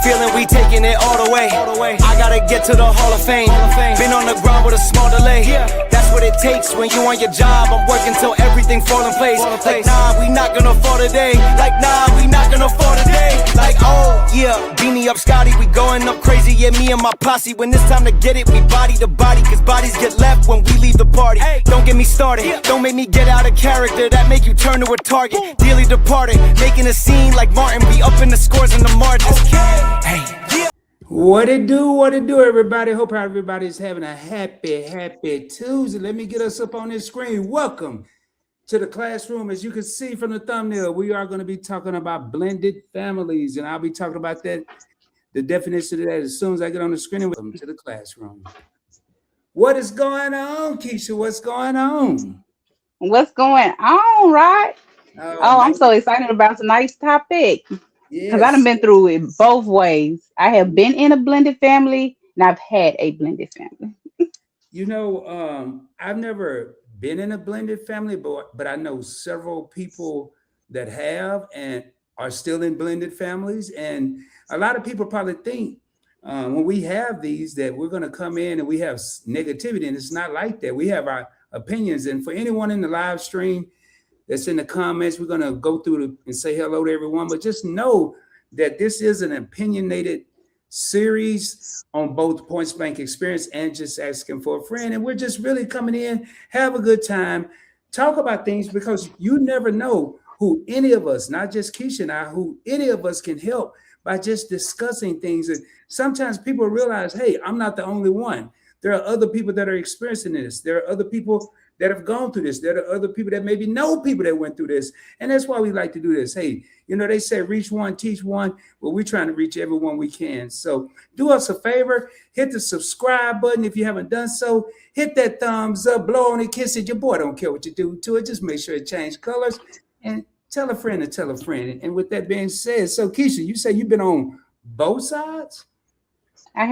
feeling, we taking it all the way. I gotta get to the Hall of Fame. Been on the ground with a small delay. That's what it takes when you on your job. I'm working till everything fall in place. Like nah, we not gonna fall today. Like nah, we not gonna fall today. Like oh yeah, beanie up Scotty, we going up crazy. Yeah, me and my posse. When it's time to get it, we body to body. Cause bodies get left when we leave the party. Don't get me started, don't make me get out of character. That make you turn to a target. Dearly departed, making a scene like Martin. Be up in the scores and the margins. Hey. What it do, everybody? Hope everybody's having a happy Tuesday. Let me get us up on this screen. Welcome to the classroom. As you can see from the thumbnail, we are going to be talking about blended families, and I'll be talking about that, the definition of that, as soon as I get on the screen. Welcome to the classroom. What is going on, Kisha? What's going on? What's going on, right? Oh, I'm so excited about tonight's topic. Because I done been through it both ways. I have been in a blended family and I've had a blended family. You know, I've never been in a blended family, but I know several people that have and are still in blended families. And a lot of people probably think when we have these that we're going to come in and we have negativity, and it's not like that. We have our opinions. And for anyone in the live stream that's in the comments, we're going to go through and say hello to everyone, but just know that this is an opinionated series on both Point Blank Experience and Just Asking for a Friend. And we're just really coming in, have a good time, talk about things, because you never know who any of us, not just Kisha and I, who any of us can help by just discussing things. And sometimes people realize, hey, I'm not the only one. There are other people that are experiencing this. There are other people that have gone through this. There are other people that maybe know people that went through this. And that's why we like to do this. Hey, you know, they say reach one, teach one. Well, we're trying to reach everyone we can. So do us a favor, hit the subscribe button if you haven't done so. Hit that thumbs up, blow on it, kiss it. Your boy don't care what you do to it. Just make sure it changes colors. And tell a friend to tell a friend. And with that being said, so Kisha, you say you've been on both sides? I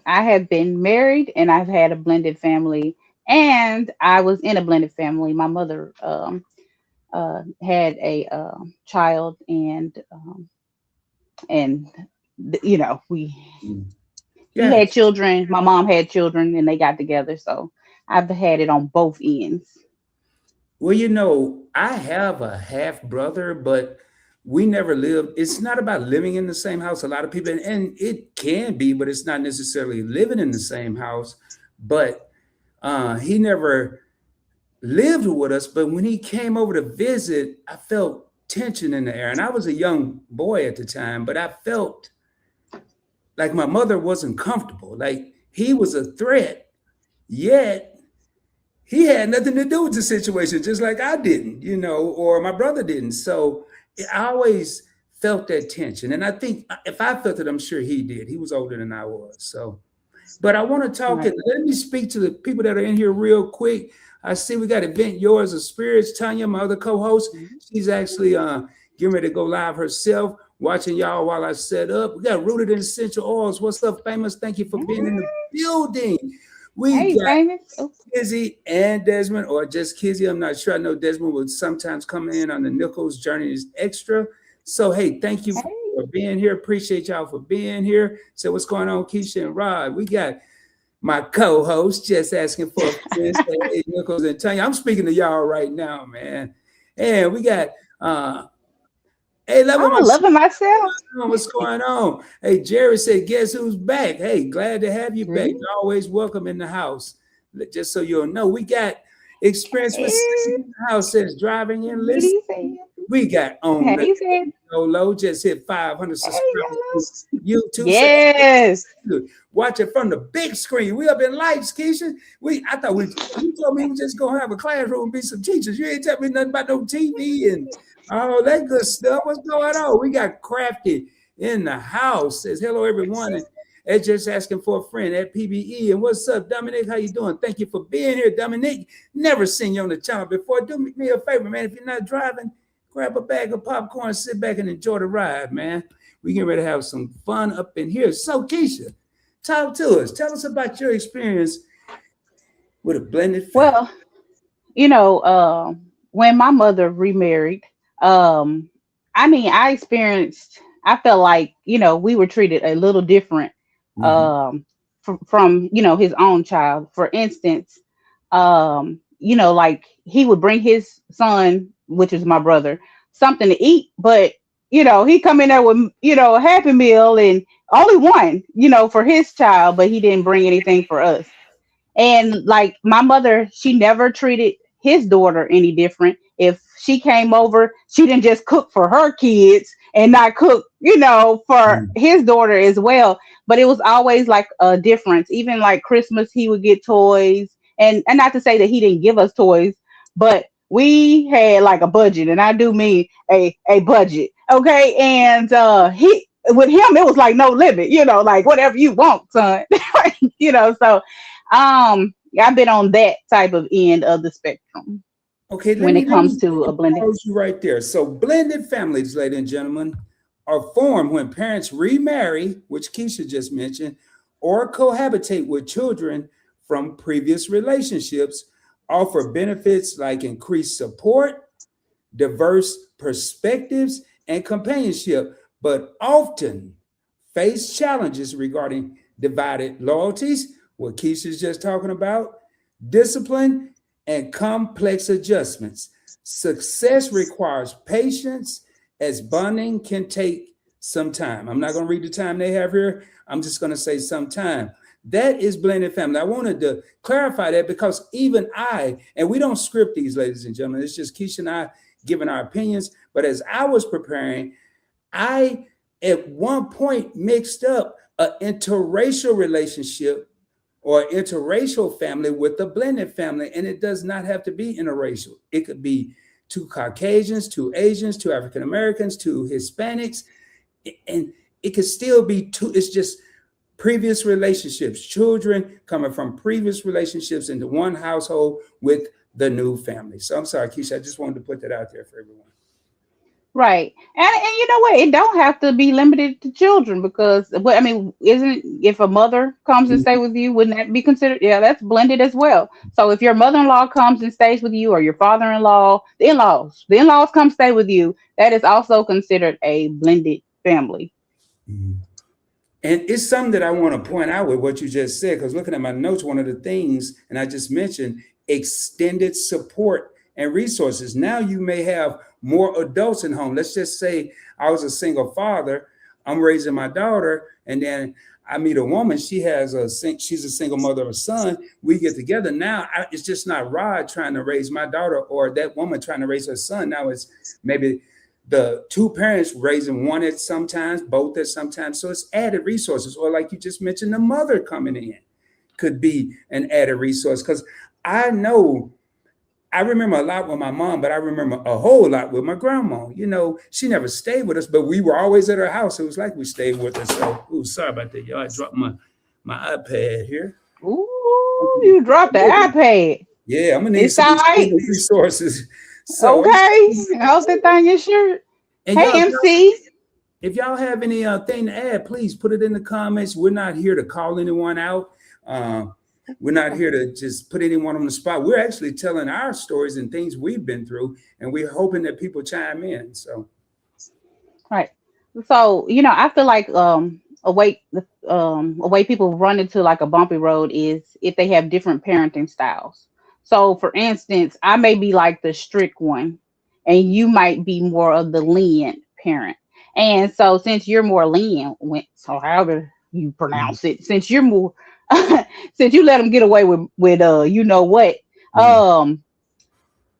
have been married and I've had a blended family. And I was in a blended family. My mother had a child, and you know, we had children. My mom had children, and they got together. So I've had it on both ends. Well, you know, I have a half brother, but we never lived. It's not about living in the same house. A lot of people, and it can be, but it's not necessarily living in the same house. But he never lived with us, but when he came over to visit, I felt tension in the air. And I was a young boy at the time, but I felt like my mother wasn't comfortable. Like he was a threat, yet he had nothing to do with the situation, just like I didn't, you know, or my brother didn't. So I always felt that tension. And I think if I felt it, I'm sure he did. He was older than I was. So. But I want to talk, and let me speak to the people that are in here real quick. I see we got Event Yours of Spirits. Tanya, my other co-host, she's actually getting ready to go live herself, watching y'all while I set up. We got Rooted in Essential Oils. What's up, Famous? Thank you for being in the building. We got Kizzy and Desmond, or just Kizzy. I'm not sure. I know Desmond would sometimes come in on the Nichols Journey is Extra. So, hey, thank you for being here. Appreciate y'all for being here. So what's going on, Kisha and Rod? We got my co-host Just Asking for a Friend, hey, Nichols and Tanya. I'm speaking to y'all right now, man. And we got hey, loving myself. What's going on? Hey, Jerry said, guess who's back? Hey, glad to have you back. You're always welcome in the house. Just so you'll know, we got Experience with in the house, says driving in listening. We got on Lolo, just hit 500 subscribers. YouTube. Yes. Watch it from the big screen. We up in lights, Kisha. I thought you told me we just gonna have a classroom and be some teachers. You ain't tell me nothing about no TV and all that good stuff. What's going on? We got Crafty in the house. Says hello, everyone. And Just Asking for a Friend at PBE. And what's up, Dominic? How you doing? Thank you for being here, Dominic. Never seen you on the channel before. Do me a favor, man. If you're not driving, grab a bag of popcorn, sit back and enjoy the ride, man. We getting ready to have some fun up in here. So, Kisha, talk to us. Tell us about your experience with a blended family. Well, you know, when my mother remarried, I I felt like, we were treated a little different Mm-hmm. from his own child. For instance, like he would bring his son, which is my brother, something to eat, but he come in there with a Happy Meal and only one, for his child, but he didn't bring anything for us. And like my mother, she never treated his daughter any different. If she came over, she didn't just cook for her kids and not cook, for Mm-hmm. his daughter as well. But it was always like a difference. Even like Christmas, he would get toys. And not to say that he didn't give us toys, but we had like a budget, and I do mean a budget. Okay. And he with him, it was like no limit, like whatever you want, son. So I've been on that type of end of the spectrum Okay, let when me it let comes me, to let a me blended. pause you right there. So blended families, ladies and gentlemen, are formed when parents remarry, which Keisha just mentioned, or cohabitate with children from previous relationships, offer benefits like increased support, diverse perspectives, and companionship, but often face challenges regarding divided loyalties, what Keisha's just talking about, discipline, and complex adjustments. Success requires patience, as bonding can take some time. I'm not going to read the time they have here. I'm just going to say some time. That is blended family. I wanted to clarify that because even and we don't script these, ladies and gentlemen, it's just Keisha and I giving our opinions. But as I was preparing, I at one point mixed up an interracial relationship or interracial family with a blended family, and it does not have to be interracial. It could be two Caucasians, two Asians, two African Americans, two Hispanics, and it could still be two. It's just previous relationships, children coming from previous relationships into one household with the new family. So I'm sorry, Keisha, I just wanted to put that out there for everyone. Right. And you know what? It don't have to be limited to children because, well, I mean, isn't if a mother comes and stay with you, wouldn't that be considered? Yeah, that's blended as well. So if your mother-in-law comes and stays with you, or your father-in-law, the in-laws come stay with you, that is also considered a blended family. Mhm. And it's something that I want to point out with what you just said, because looking at my notes, one of the things, and I just mentioned extended support and resources. Now you may have more adults in home. Let's just say I was a single father, I'm raising my daughter, and then I meet a woman. She's a single mother of a son. We get together. Now it's just not Rod trying to raise my daughter or that woman trying to raise her son. Now it's maybe the two parents raising one at sometimes, both at sometimes. So it's added resources. Or like you just mentioned, the mother coming in could be an added resource. Because I know I remember a lot with my mom, but I remember a whole lot with my grandma. She never stayed with us, but we were always at her house. It was like we stayed with her. So, sorry about that, y'all. I dropped my iPad here. Ooh, you dropped the iPad. Yeah, I'm gonna need It's some all right. extended resources. So I'm Okay. sorry. How's that thing your shirt? And Hey, y'all, MC. if y'all have any thing to add, please put it in the comments. We're not here to call anyone out. Uh, we're not here to just put anyone on the spot. We're actually telling our stories and things we've been through, and we're hoping that people chime in. So, Right. So, I feel like a way people run into like a bumpy road is if they have different parenting styles. So, for instance, I may be like the strict one, and you might be more of the lenient parent. And so, since you're more lenient, so however you mhm, pronounce it, since you're more, since you let them get away with you know what, mhm. um,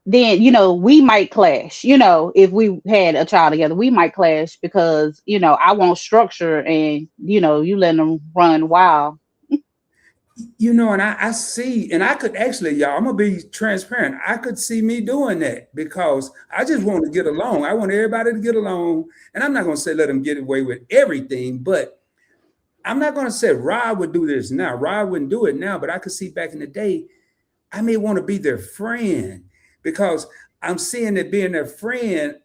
then we might clash. If we had a child together, we might clash because I want structure, and you let them run wild. And I see, and I could actually, y'all, I'm gonna be transparent. I could see me doing that because I just want to get along. I want everybody to get along, and I'm not gonna say let them get away with everything, but I'm not gonna say Rod would do this now. Rod wouldn't do it now, but I could see back in the day, I may want to be their friend because I'm seeing that being their friend,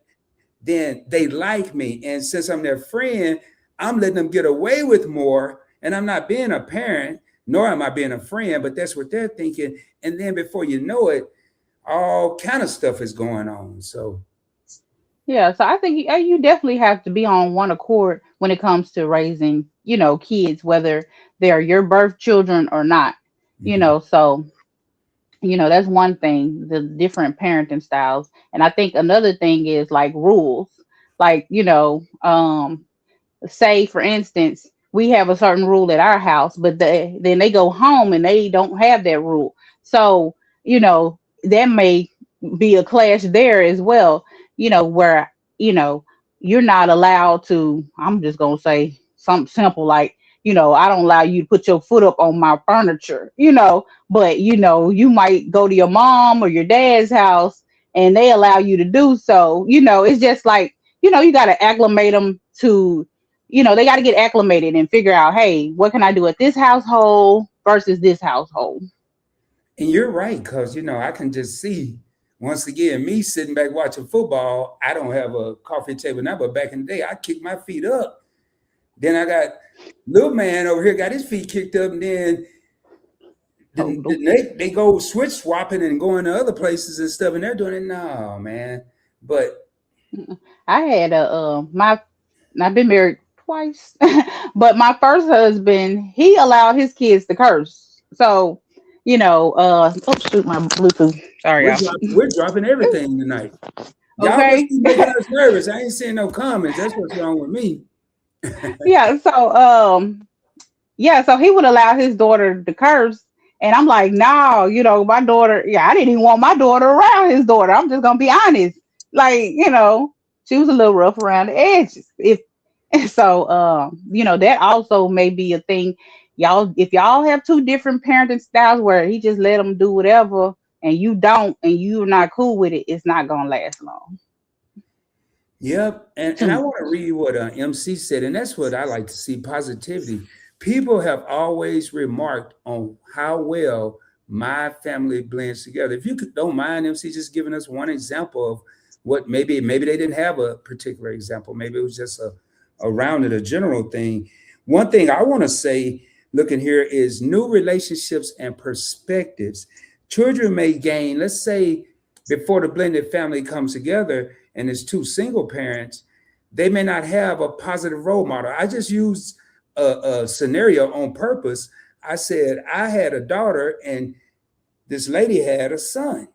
then they like me. And since I'm their friend, I'm letting them get away with more. And I'm not being a parent, nor am I being a friend, but that's what they're thinking. And then before you know it, all kind of stuff is going on. So Yeah, so I think you definitely have to be on one accord when it comes to raising, kids, whether they're your birth children or not. Mhm. So that's one thing, the different parenting styles. And I think another thing is like rules. Like, say for instance we have a certain rule at our house, but then they go home and they don't have that rule, so that may be a clash there as well, where you know you're not allowed to, I'm just going to say something simple like, I don't allow you to put your foot up on my furniture, but you might go to your mom or your dad's house and they allow you to do so. It's just like, you got to acclimate them to, they got to get acclimated and figure out, hey, what can I do at this household versus this household? And you're right, because I can just see once again me sitting back watching football. I don't have a coffee table now, but back in the day, I kicked my feet up. Then I got little man over here got his feet kicked up, and Oh, then they go switch swapping and going to other places and stuff, and they're doing it. No, man. But I had I've been married twice, but my first husband, he allowed his kids to curse. So, oh shoot, my Bluetooth. Sorry, y'all. we're dropping everything tonight. Y'all must Okay. be making us nervous. I ain't seeing no comments. That's what's wrong with me. Yeah. So, yeah, so he would allow his daughter to curse. And I'm like, no, my daughter, yeah, I didn't even want my daughter around his daughter. I'm just gonna be honest. Like, she was a little rough around the edges. So that also may be a thing. Y'all, if y'all have two different parenting styles where he just let them do whatever and you don't and you're not cool with it, it's not gonna last long. Yep. And I want to read what MC said, and that's what I like to see, positivity. People have always remarked on how well my family blends together. If you don't mind, MC, just giving us one example of what maybe they didn't have a particular example. Maybe it was just a rounded, a general thing. One thing I want to say, looking here, is new relationships and perspectives. Children may gain, let's say, before the blended family comes together and it's two single parents, they may not have a positive role model. I just used a scenario on purpose. I said I had a daughter and this lady had a son.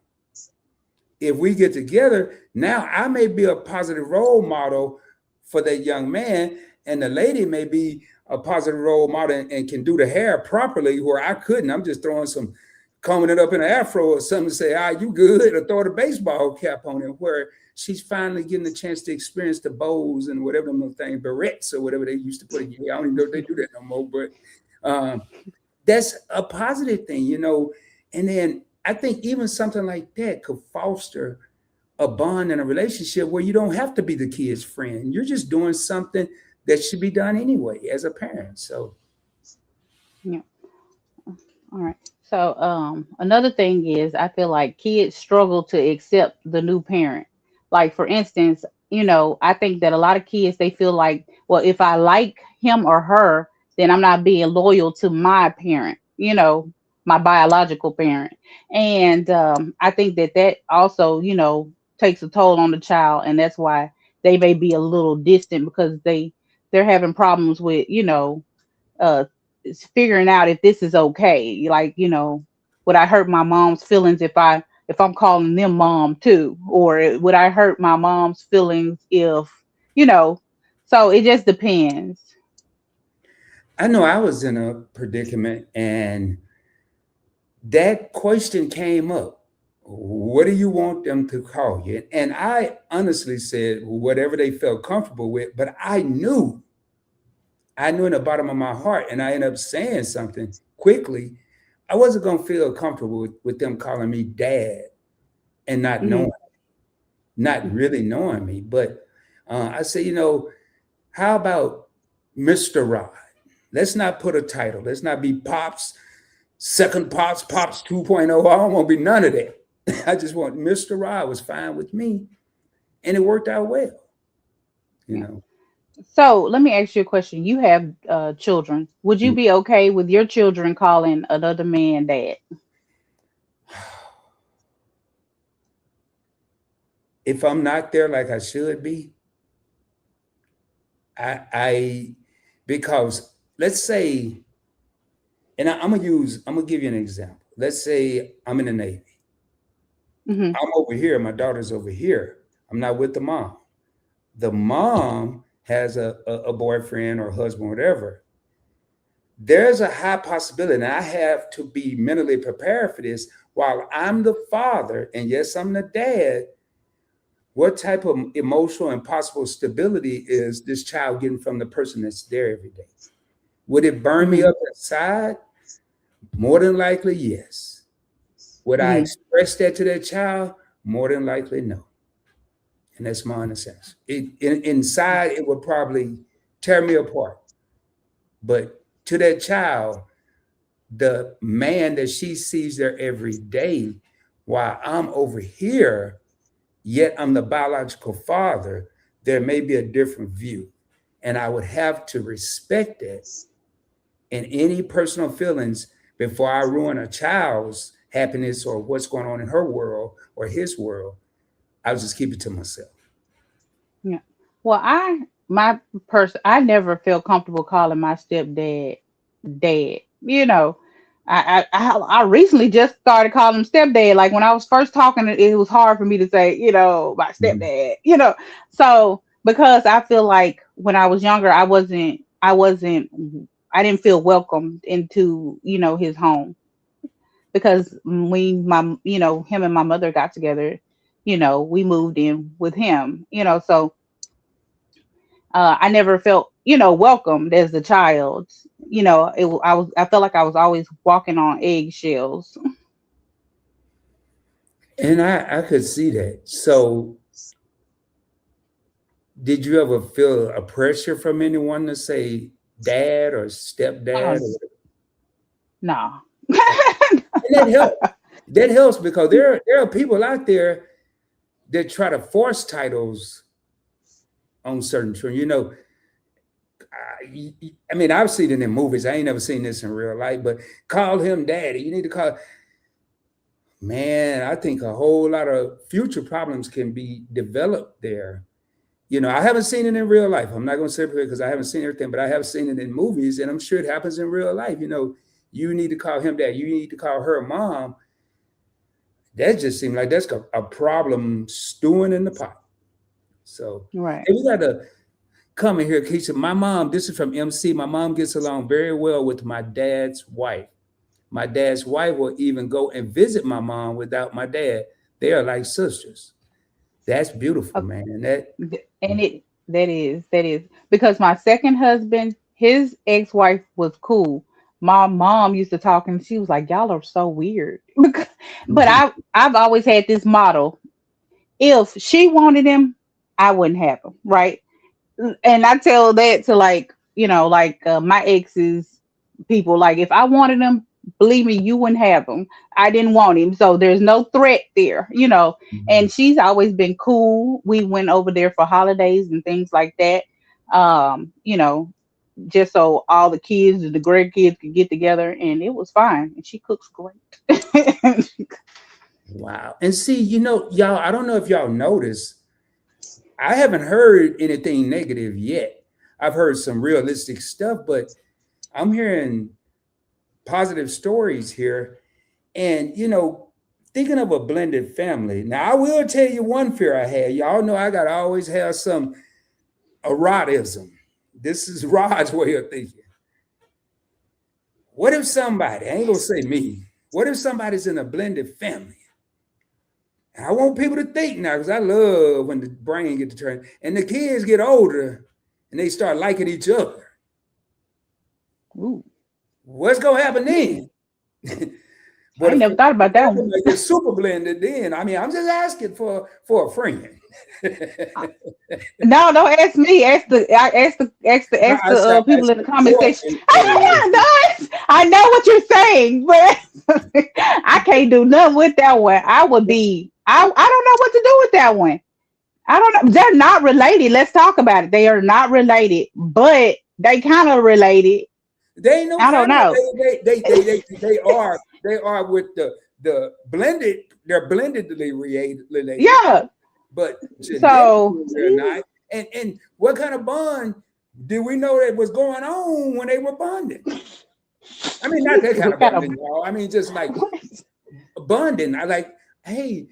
If we get together, now I may be a positive role model for that young man, and the lady may be a positive role model and can do the hair properly where I couldn't. I'm just throwing some, combing it up in an afro or something to say, you good, or throw the baseball cap on it, where she's finally getting a chance to experience the bows and whatever them things, barrettes or whatever they used to put in. I don't even know if they do that no more, but that's a positive thing, And then I think even something like that could foster a bond in a relationship where you don't have to be the kid's friend. You're just doing something that should be done anyway as a parent. So, Yeah. All right. So, another thing is, I feel like kids struggle to accept the new parent. Like, for instance, I think that a lot of kids, they feel like, well, if I like him or her, then I'm not being loyal to my parent, my biological parent. And I think that also, takes a toll on the child, and that's why they may be a little distant because they're having problems with, uh figuring out if this is okay. Like, would I hurt my mom's feelings if I'm calling them mom too? Or would I hurt my mom's feelings if, you know, so it just depends. I know I was in a predicament and that question came up. What do you want them to call you? And I honestly said whatever they felt comfortable with, but I knew in the bottom of my heart, and I ended up saying something quickly. I wasn't going to feel comfortable with them calling me dad and Hmm. not really knowing me. But I said, how about Mr. Rod? Let's not put a title. Let's not be Pops, second Pops 2.0. I don't want to be none of that. I just want Mr. Rod was fine with me, and it worked out well, you Yeah. know. So let me ask you a question. You have children. Would you be okay with your children calling another man dad? if I'm not there like I should be, I because let's say, and I'm gonna give you an example. Let's say I'm in the Navy. Hmm. I'm over here, my daughter's over here. I'm not with the mom. The mom has a boyfriend or husband, whatever. There's a high possibility, and I have to be mentally prepared for this. While I'm the father, and yes, I'm the dad, what type of emotional and possible stability is this child getting from the person that's there every day? Would it burn me Hmm. up inside? More than likely, yes. Would I Hmm. express that to that child? More than likely, no. And that's my honest sense. Inside, it would probably tear me apart. But to that child, the man that she sees there every day, while I'm over here, yet I'm the biological father, there may be a different view. And I would have to respect it and any personal feelings before I ruin a child's happiness or what's going on in her world or his world. I'll just keep it to myself. Yeah. Well, I never felt comfortable calling my stepdad dad. I recently just started calling him stepdad. Like when I was first talking, it was hard for me to say, my Mhm. stepdad. So because I feel like when I was younger, I didn't feel welcomed into his home because him and my mother got together. We moved in with him. So I never felt, welcomed as a child. I felt like I was always walking on eggshells. And I could see that. So, did you ever feel a pressure from anyone to say dad or stepdad? Oh no. And that helps. That helps because there are people out there that try to force titles on certain children. I mean, I've seen it in movies. I ain't never seen this in real life, but call him daddy. You need to call. Man, I think a whole lot of future problems can be developed there. I haven't seen it in real life. I'm not going to say it because I haven't seen everything, but I have seen it in movies, and I'm sure it happens in real life. You need to call him dad. You need to call her mom. That just seemed like that's a problem stewing in the pot. So, Right. hey, we got to come in here, Kisha. My mom, this is from MC. My mom gets along very well with my dad's wife. My dad's wife will even go and visit my mom without my dad. They are like sisters. That's beautiful, Okay. man. And that, And that is because my second husband, his ex-wife was cool. My mom used to talk and she was like, "Y'all are so weird." But I've always had this motto: if she wanted him, I wouldn't have him, right? And I tell that to my ex's people. Like if I wanted him, believe me, you wouldn't have him. I didn't want him, so there's no threat there. And she's always been cool. We went over there for holidays and things like that. Um, you know, just so all the kids and the grandkids could get together, and it was fine. And she cooks great. wow. And see, y'all, I don't know if y'all noticed, I haven't heard anything negative yet. I've heard some realistic stuff, but I'm hearing positive stories here. And, thinking of a blended family. Now, I will tell you one fear I had. Y'all know I got to always have some erotism. This is Rod's way of thinking. What if somebody, I ain't going to say me, what if somebody's in a blended family? And I want people to think now, because I love when the brain get to turn and the kids get older and they start liking each other. Ooh, What's going to happen then? I But ain't if never thought about that one. you're super blended, then I mean, I'm just asking for a friend. No, don't ask me. Ask the I people in the said comment your section. No, I know what you're saying, but I can't do nothing with that one. I don't know what to do with that one. I don't know. They're not related. Let's talk about it. They are not related, but they kind of related. They ain't no I don't family. know. They are with the blended. They're blendedly related. Yeah, but genetically So they're not. And what kind of bond did we know that was going on when they were bonding? I mean, not that kind of bonding, y'all. I mean, just like bonding. I like, hey,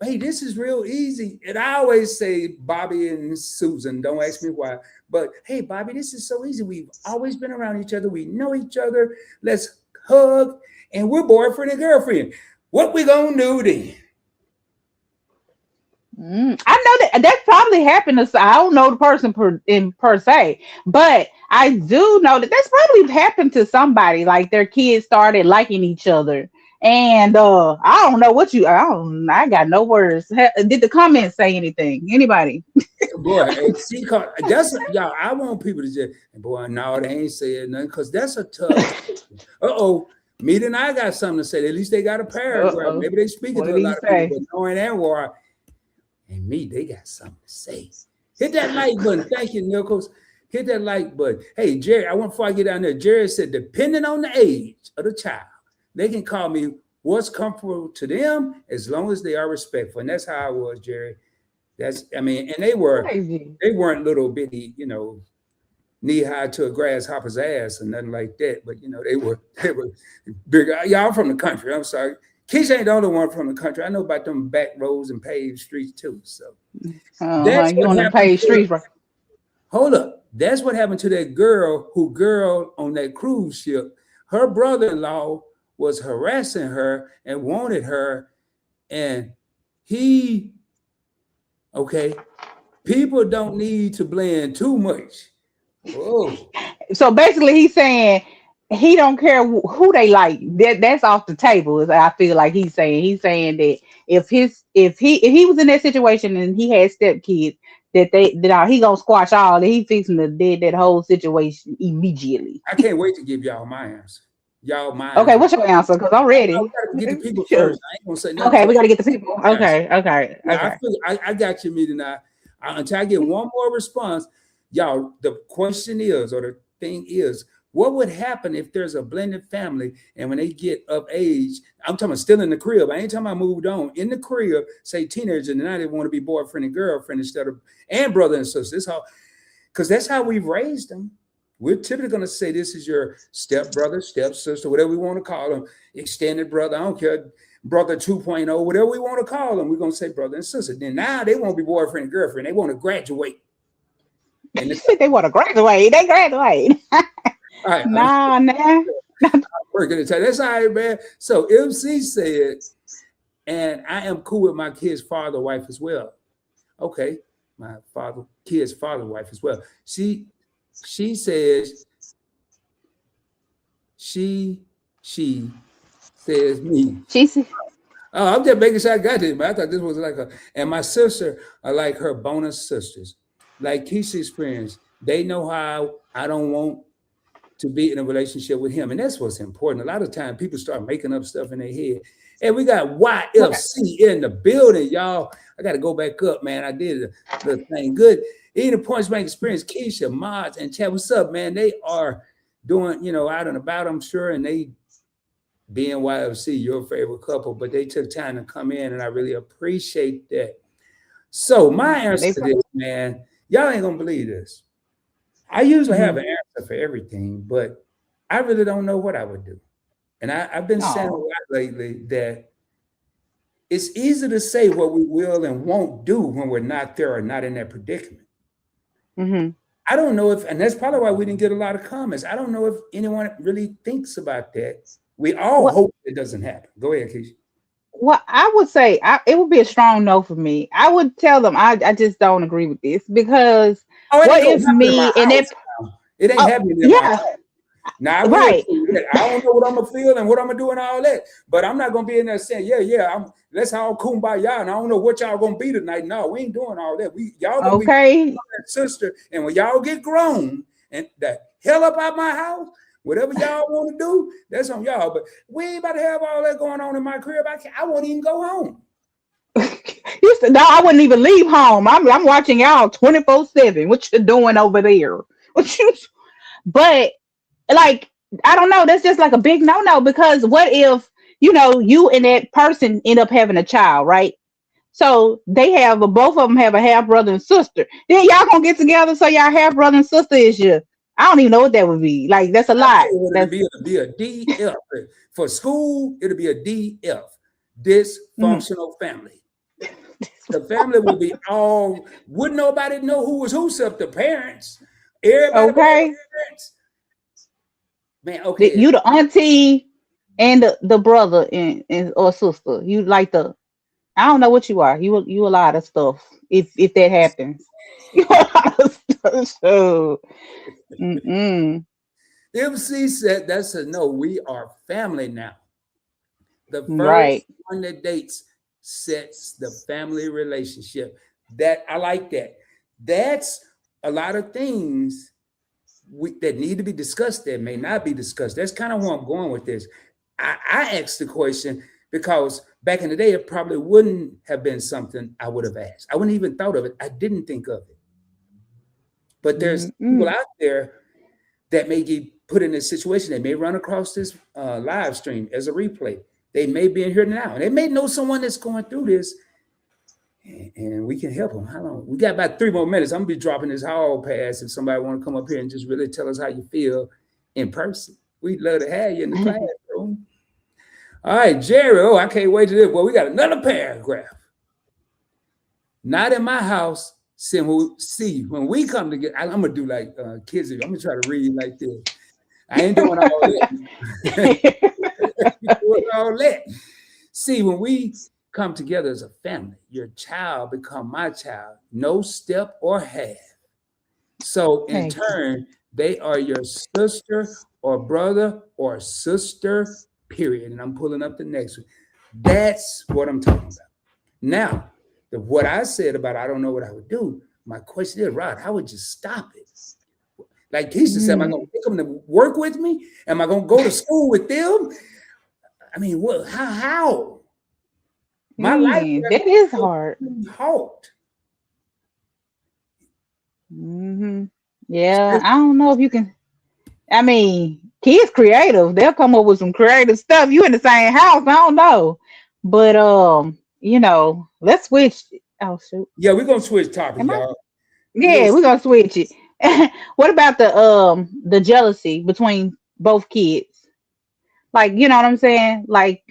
this is real easy. And I always say Bobby and Susan, don't ask me why, but hey, Bobby, this is so easy. We've always been around each other. We know each other. Let's hug, and we're boyfriend and girlfriend. What we gonna do then? I know that probably happened to. I don't know the person per se, but I do know that that's probably happened to somebody. Like their kids started liking each other, and I don't know what you. I got no words. Did the comments say anything? Anybody? Boy, see, that's y'all. I want people to just, boy, no, they ain't saying nothing because that's a tough. Meet and I got something to say. At least they got a paragraph. Maybe they speaking to a lot of people, but knowing that war and me, they got something to say. Hit that like button. Thank you, Nichols. Hit that like button. Hey, Jerry, before I get down there, Jerry said, depending on the age of the child, they can call me what's comfortable to them as long as they are respectful. And that's how I was, Jerry. And they weren't little bitty, knee high to a grasshopper's ass or nothing like that. But they were bigger. Y'all from the country. I'm sorry. Kisha ain't the only one from the country. I know about them back roads and paved streets too. So that's you on the paved streets, right? Hold up. That's what happened to that girl on that cruise ship. Her brother-in-law was harassing her and wanted her, and people don't need to blend too much. Whoa. So basically he's saying he don't care who they like. That's off the table. I feel like he's saying that if he was in that situation and he had stepkids, that he gonna squash all that. He fixing to dead that whole situation immediately. I can't wait to give y'all my answer. Okay, what's your answer? Because I'm ready. Get the people first. I ain't gonna say nothing. Okay, we gotta get the people. Okay. I got you, meeting. Until I get one more response, y'all. The question is, or the thing is, what would happen if there's a blended family and when they get of age, I'm talking about still in the crib. I ain't talking about moved on in the crib, say teenagers, and now they want to be boyfriend and girlfriend and brother and sister. Because that's how we've raised them. We're typically going to say this is your step brother, step sister, whatever we want to call them, extended brother. I don't care, brother 2.0, whatever we want to call them. We're going to say brother and sister. Then now they won't be boyfriend and girlfriend. They want to graduate. And they want to graduate. They graduate. All right, nah. We're going to tell you. That's all right, man. So MC said, and I am cool with my kid's father, wife as well. Okay, my kid's father, wife as well. She says, she says me. I'm just making sure I got this, man. I thought this was like and my sister are like her bonus sisters. Like Kisha experienced, they know how I don't want to be in a relationship with him. And that's what's important. A lot of times people start making up stuff in their head. And we got YFC in the building, y'all. I got to go back up, man. I did the thing good. Even Points Bank Experience, Kisha, Mods, and Chad, what's up, man? They are doing, out and about, I'm sure, and they being YFC, your favorite couple, but they took time to come in, and I really appreciate that. So my answer to this, man, y'all ain't gonna believe this. I usually have an answer for everything, but I really don't know what I would do. And I've been saying a lot lately that it's easy to say what we will and won't do when we're not there or not in that predicament. Mm-hmm. I don't know and that's probably why we didn't get a lot of comments. I don't know if anyone really thinks about that. We all hope it doesn't happen. Go ahead, Kisha. Well, I would say it would be a strong no for me. I would tell them I just don't agree with this because what if me and it ain't happening in my house. Now, I don't know what I'm gonna feel and what I'm gonna do and all that, but I'm not gonna be in there saying, let's all kumbaya, and I don't know what y'all gonna be tonight. No, we ain't doing all that. Y'all gonna be that sister, and when y'all get grown and the hell up out my house, whatever y'all want to do, that's on y'all. But we ain't about to have all that going on in my crib. I won't even go home. You said, no, I wouldn't even leave home. I'm watching y'all 24/7. What you doing over there? But like, I don't know. That's just like a big no-no because what if, you and that person end up having a child, right? So they have both of them have a half brother and sister. Then y'all gonna get together so y'all half brother and sister is your. I don't even know what that would be. Like that's a I tell lot. you what That's it'll be a DF. For school, it'll be a DF. mm, Dysfunctional family. The family will be all, wouldn't nobody know who was who except the parents. Everybody but the okay. parents. Man, okay. You the auntie and the brother and or sister. You like the I don't know what you are. You a lot of stuff. If that happens, you a lot of stuff. So, mm-mm. MC said that's a no. We are family now. The Right. first one that dates sets the family relationship. That I like that. That's a lot of things that need to be discussed that may not be discussed. That's kind of where I'm going with this. I asked the question because back in the day, it probably wouldn't have been something I would have asked. I wouldn't even thought of it. I didn't think of it. But there's people Mm-mm. out there that may get put in this situation. They may run across this live stream as a replay. They may be in here now, and they may know someone that's going through this, and we can help them. How long? We got about 3 more minutes. I'm gonna be dropping this hall pass if somebody want to come up here and just really tell us how you feel in person. We'd love to have you in the classroom. All right, Jerry. Oh, I can't wait to this. Well, we got another paragraph. Not in my house. See, when we come together, I'm gonna do like kids. I'm gonna try to read like this. I ain't doing all that. Doing all that. See, when we come together as a family, your child become my child, no step or half. So in Thank you. turn, they are your sister or brother or sister, period. And I'm pulling up the next one. That's what I'm talking about. Now, what I said about I don't know what I would do, my question is, Rod, how would you stop it? Like Kisha said, am I going Mm, to take them to work with me? Am I going to go to school with them? I mean, what? How? My life man, that is hard. would halt. Hmm. Yeah, I don't know if you can. I mean, kids creative. They'll come up with some creative stuff. You in the same house. I don't know, but let's switch. Oh shoot, Yeah, we're gonna switch topics, am I? y'all. We're gonna Yeah, we're gonna switch it. What about the jealousy between both kids? Like, you know what I'm saying? Like,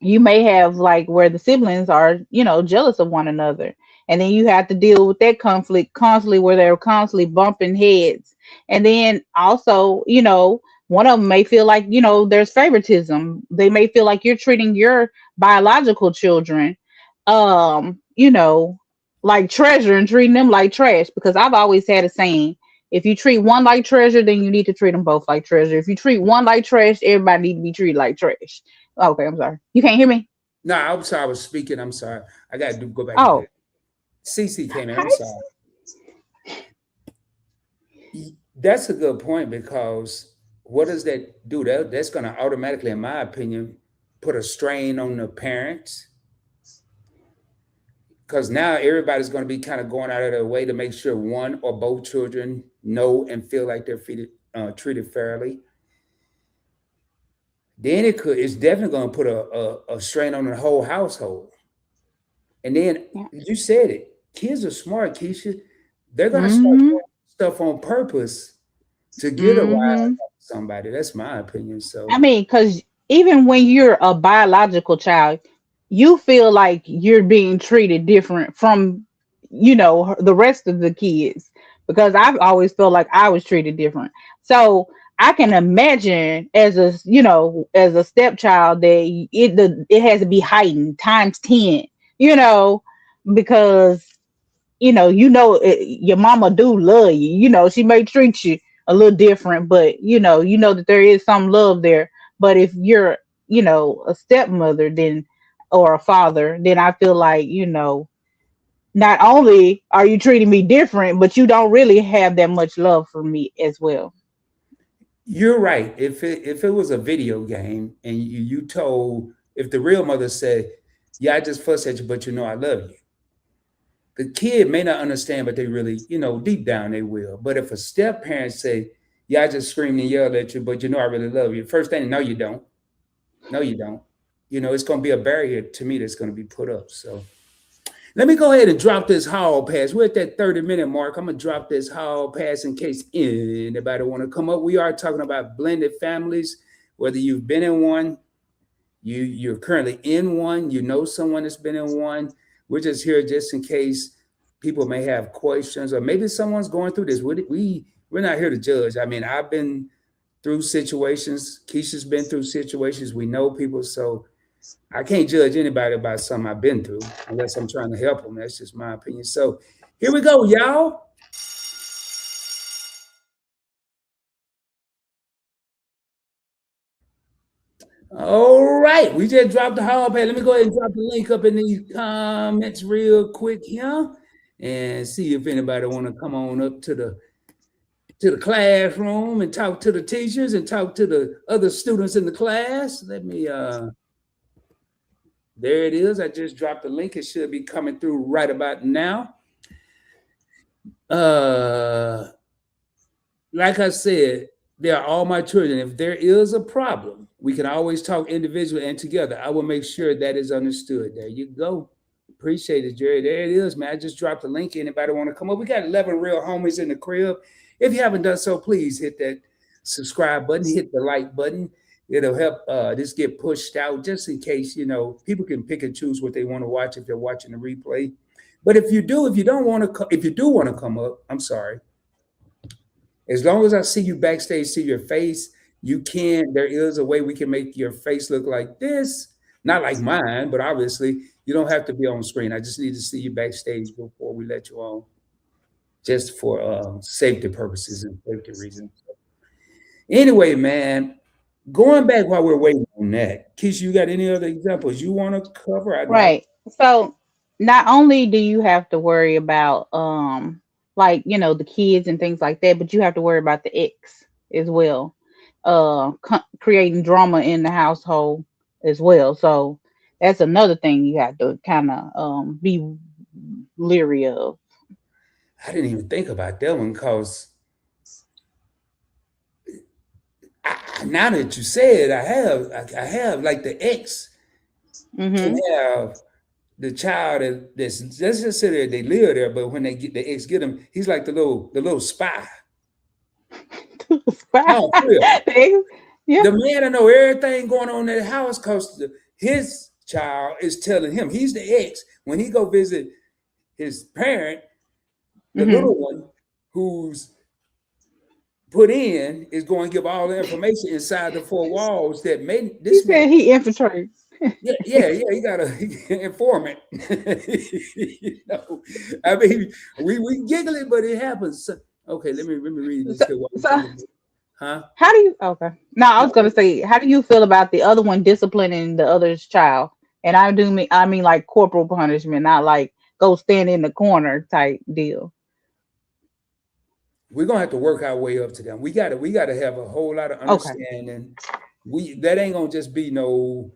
you may have like where the siblings are, jealous of one another. And then you have to deal with that conflict constantly where they're constantly bumping heads. And then also, one of them may feel like, there's favoritism. They may feel like you're treating your biological children, like treasure and treating them like trash. Because I've always had a saying, if you treat one like treasure, then you need to treat them both like treasure. If you treat one like trash, everybody need to be treated like trash. Okay, I'm sorry. You can't hear me? no, I'm sorry, I was speaking. I'm sorry. I gotta go back to that. Oh, CC came in. I'm hi. sorry. That's a good point because what does that do? That's gonna automatically, in my opinion, put a strain on the parents because now everybody's going to be kind of going out of their way to make sure one or both children know and feel like they're treated fairly. Then it's definitely going to put a strain on the whole household. And then Yeah. you said it, kids are smart, Keisha. They're going to start Mm-hmm. doing stuff on purpose to get a rise Mm-hmm. out of somebody. That's my opinion. I So mean, because even when you're a biological child, you feel like you're being treated different from, the rest of the kids. Because I've always felt like I was treated different. So I can imagine as a stepchild that it has to be heightened times 10, you know, because your mama do love you. She may treat you a little different, but that there is some love there. But if you're, a stepmother, then or a father, then I feel like, not only are you treating me different, but you don't really have that much love for me as well. you're right. If it was a video game and you told if the real mother said, "Yeah, I just fuss at you, but you know I love you," the kid may not understand, but they really, deep down they will. But if a step parent say, "Yeah, I just screamed and yelled at you, but you know I really love you," first thing, no, you don't. No, you don't. it's going to be a barrier to me that's going to be put up. So let me go ahead and drop this hall pass. We're at that 30-minute mark. I'm going to drop this hall pass in case anybody want to come up. We are talking about blended families, whether you've been in one, you're currently in one, someone that's been in one. We're just here just in case people may have questions, or maybe someone's going through this. We're not here to judge. I mean, I've been through situations. Kisha's been through situations. We know people, so I can't judge anybody about something I've been through unless I'm trying to help them. That's just my opinion. So here we go, y'all. All right, we just dropped the hall pad. Let me go ahead and drop the link up in these comments real quick here and see if anybody want to come on up to the classroom and talk to the teachers and talk to the other students in the class. Let me there it is. I just dropped the link. It should be coming through right about now. Like I said, they are all my children. If there is a problem, we can always talk individually and together. I will make sure that is understood. There you go. Appreciate it, Jerry. There it is, man. I just dropped the link. Anybody want to come up? We got 11 real homies in the crib. If you haven't done so, please hit that subscribe button, hit the like button. It'll help this get pushed out just in case, people can pick and choose what they want to watch if they're watching the replay. But if you do want to come up, I'm sorry. As long as I see you backstage, see your face, there is a way we can make your face look like this. Not like mine, but obviously you don't have to be on screen. I just need to see you backstage before we let you on, just for safety purposes and safety reasons. Anyway, man, going back while we're waiting on that, Kisha, you got any other examples you want to cover? Right. So not only do you have to worry about the kids and things like that, but you have to worry about the ex as well, creating drama in the household as well. So that's another thing you have to kind of be leery of. I didn't even think about that one because now that you said, I have like the ex can have the child that's let's just say that they live there, but when the ex get him, he's like the little spy. No, yeah. The man, I know everything going on in the house because his child is telling him. He's the ex. When he go visit his parent, the little one who's put in is going to give all the information inside the four walls that made this. He said he infiltrates. Yeah, he got an informant. I mean, we giggle it, but it happens. Okay, let me read this. Huh? How do you? Okay. No, I was gonna say, how do you feel about the other one disciplining the other's child? And I mean like corporal punishment, not like go stand in the corner type deal. We're gonna have to work our way up to them. We gotta have a whole lot of understanding. Okay. That ain't gonna just be no.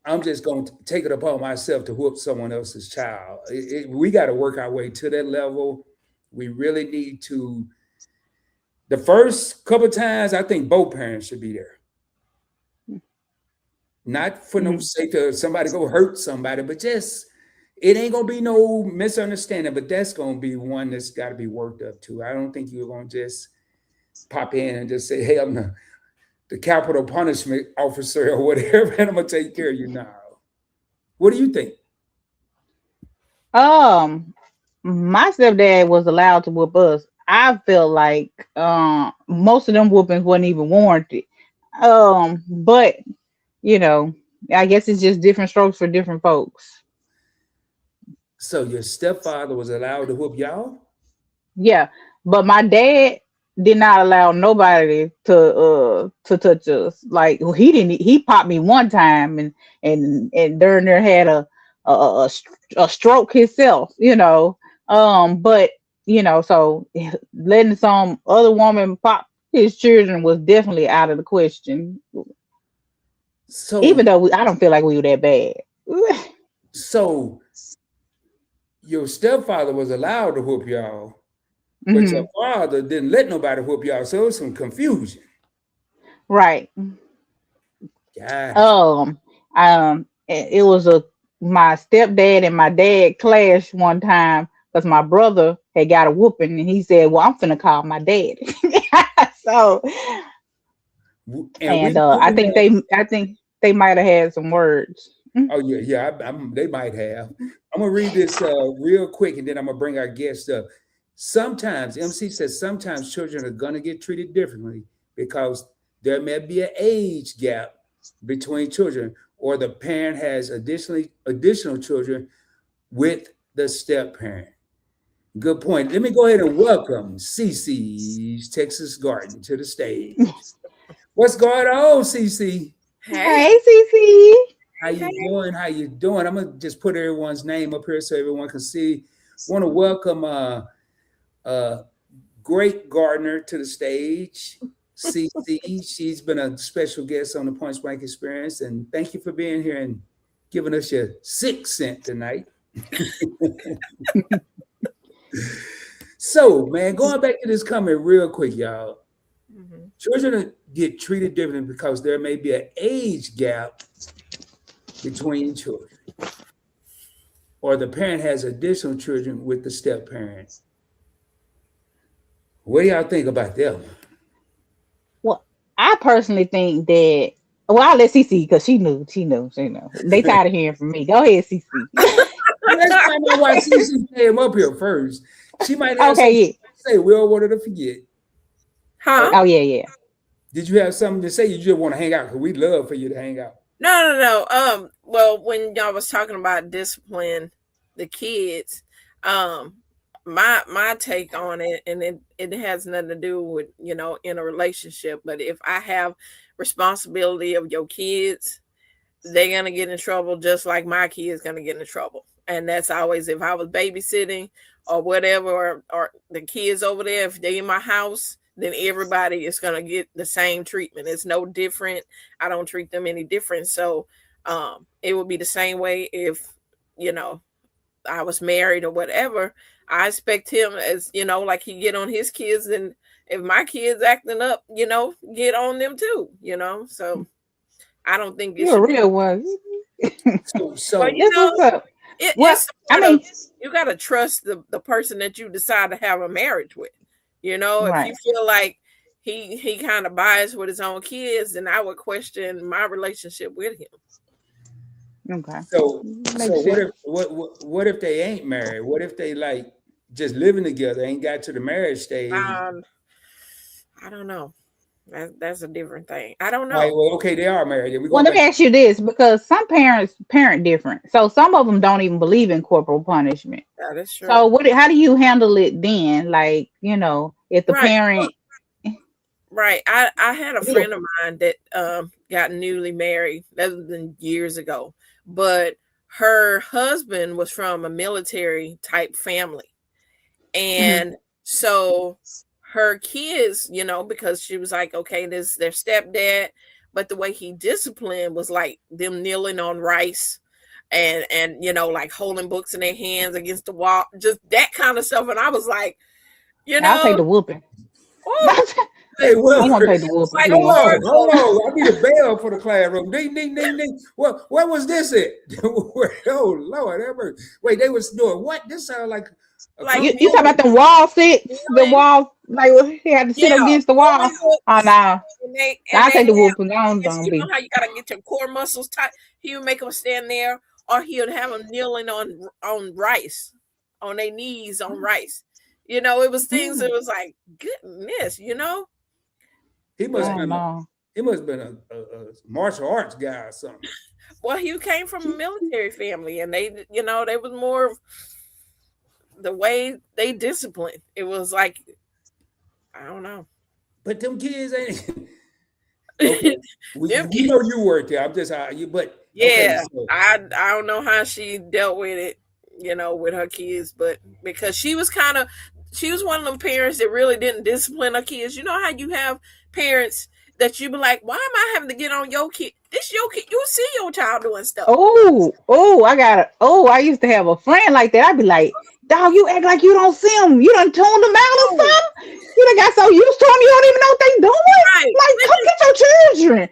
I'm just going to take it upon myself to whoop someone else's child. We got to work our way to that level. We really need to. The first couple of times, I think both parents should be there. Not for no sake of somebody go hurt somebody, but just, it ain't going to be no misunderstanding, but that's going to be one that's got to be worked up to. I don't think you're going to just pop in and just say, hey, I'm the capital punishment officer or whatever, and I'm gonna take care of you now. What do you think? My stepdad was allowed to whoop us. I feel like most of them whoopings wasn't even warranted. But I guess it's just different strokes for different folks. So your stepfather was allowed to whoop y'all? Yeah, but my dad did not allow nobody to touch us. Like he popped me one time and during there had a stroke himself, but so letting some other woman pop his children was definitely out of the question. So even though I don't feel like we were that bad. So your stepfather was allowed to whoop y'all. But your father didn't let nobody whoop y'all, so it was some confusion. Right. Yeah. It was my stepdad and my dad clashed one time because my brother had got a whooping, and he said, "Well, I'm finna call my dad." So, And we I think they might have had some words. oh yeah, they might have. I'm gonna read this real quick, and then I'm gonna bring our guest up. Sometimes MC says sometimes children are gonna get treated differently because there may be an age gap between children, or the parent has additional children with the step parent. Good point. Let me go ahead and welcome Cece's Texas Garden to the stage. What's going on, Cece? Hey, Cece. How you doing? How you doing? I'm gonna just put everyone's name up here so everyone can see. Want to welcome great gardener to the stage, CC. She's been a special guest on the Point Blank Experience, and thank you for being here and giving us your 6 cent tonight. So, man, going back to this comment real quick, y'all. Mm-hmm. Children get treated differently because there may be an age gap between children, or the parent has additional children with the step parent. What do y'all think about that? Well, I personally think that. Well, I'll let Cece because she knew. They tired of hearing from me. Go ahead, Cece. Let's find out why Cece came up here first. She might have something to say. We don't want her to forget. Huh? Oh yeah. Did you have something to say? You just want to hang out? Because we'd love for you to hang out. No. Well, when y'all was talking about discipline the kids, my take on it, and it has nothing to do with, in a relationship, but if I have responsibility of your kids, they're gonna get in trouble just like my kids gonna get in trouble. And that's always, if I was babysitting or whatever, or the kids over there, if they in my house, then everybody is going to get the same treatment. It's no different. I don't treat them any different. So it would be the same way if, I was married or whatever. I expect him, as, like he get on his kids, and if my kids acting up, get on them too, So I don't think you're a real one. So well, you got to trust the person that you decide to have a marriage with. Right. If you feel like he kind of biased with his own kids, then I would question my relationship with him. Okay. So what if they ain't married? What if they like just living together, ain't got to the marriage stage? I don't know. That's a different thing. I don't know. Right, well, okay, they are married. Well, let me ask you this, because some parents parent different. So some of them don't even believe in corporal punishment. That is true. So how do you handle it then? Like, if the parent. Right. I had a friend of mine that got newly married. That was been years ago. But her husband was from a military type family. And so her kids, because she was like, okay, this is their stepdad, but the way he disciplined was like them kneeling on rice and like holding books in their hands against the wall, just that kind of stuff. And I was like, I'll take the whooping. Hey, well, I'm gonna take the whooping. Like, hold on. I need a bell for the classroom. Ding, ding, ding, ding. Well, where was this at? Oh Lord, ever. Wait, they was doing what? This sounds like you talking about the wall sits, the wall, like he had to sit against the wall. Oh no, I take the whooping. You know how you gotta get your core muscles tight. He would make them stand there, or he would have them kneeling on rice, on their knees on rice. It was things that was like, goodness, He must have been a martial arts guy or something. Well, he came from a military family, and they was more of the way they disciplined. It was like, I don't know. But them kids ain't. Okay. You worked there. I'm just but yeah. Okay, so. I don't know how she dealt with it, with her kids, but because she was one of them parents that really didn't discipline her kids. You know how you have parents that you be like, why am I having to get on your kid? This your kid. You see your child doing stuff. I used to have a friend like that. I'd be like, dog, you act like you don't see them. You done tuned them out or something. You done got so used to them, you don't even know what they doing. Right. Like, come get your children.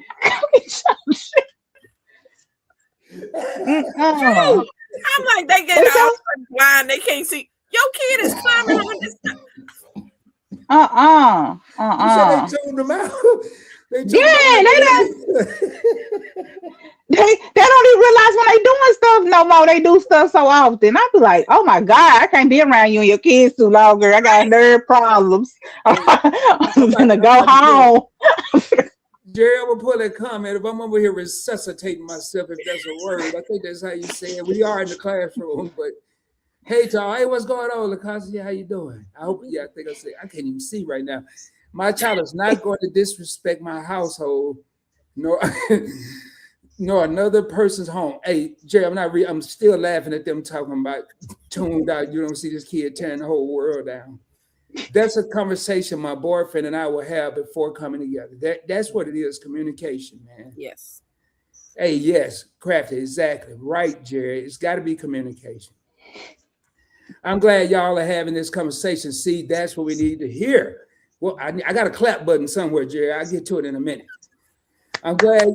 Uh-uh. I'm like, they get all blind, they can't see. Your kid is climbing on this. You said they tuned them out. They tuned they don't even realize when they doing stuff no more. They do stuff so often. I be like, oh my God, I can't be around you and your kids too long, girl. I got nerve problems. I'm gonna go home. Jerry, I'm gonna put a comment. If I'm over here resuscitating myself, if that's a word, I think that's how you say it. We are in the classroom, but hey, y'all, hey, what's going on, Lacoste? How you doing? I hope, I think I can't even see right now. My child is not going to disrespect my household, nor another person's home. Hey, Jerry, I'm still laughing at them talking about tuned out. You don't see this kid tearing the whole world down. That's a conversation my boyfriend and I will have before coming together. That's what it is, communication, man. Yes. Hey, yes, Crafty, exactly. Right, Jerry. It's got to be communication. I'm glad y'all are having this conversation. See, that's what we need to hear. Well, I got a clap button somewhere, Jerry. I'll get to it in a minute. I'm glad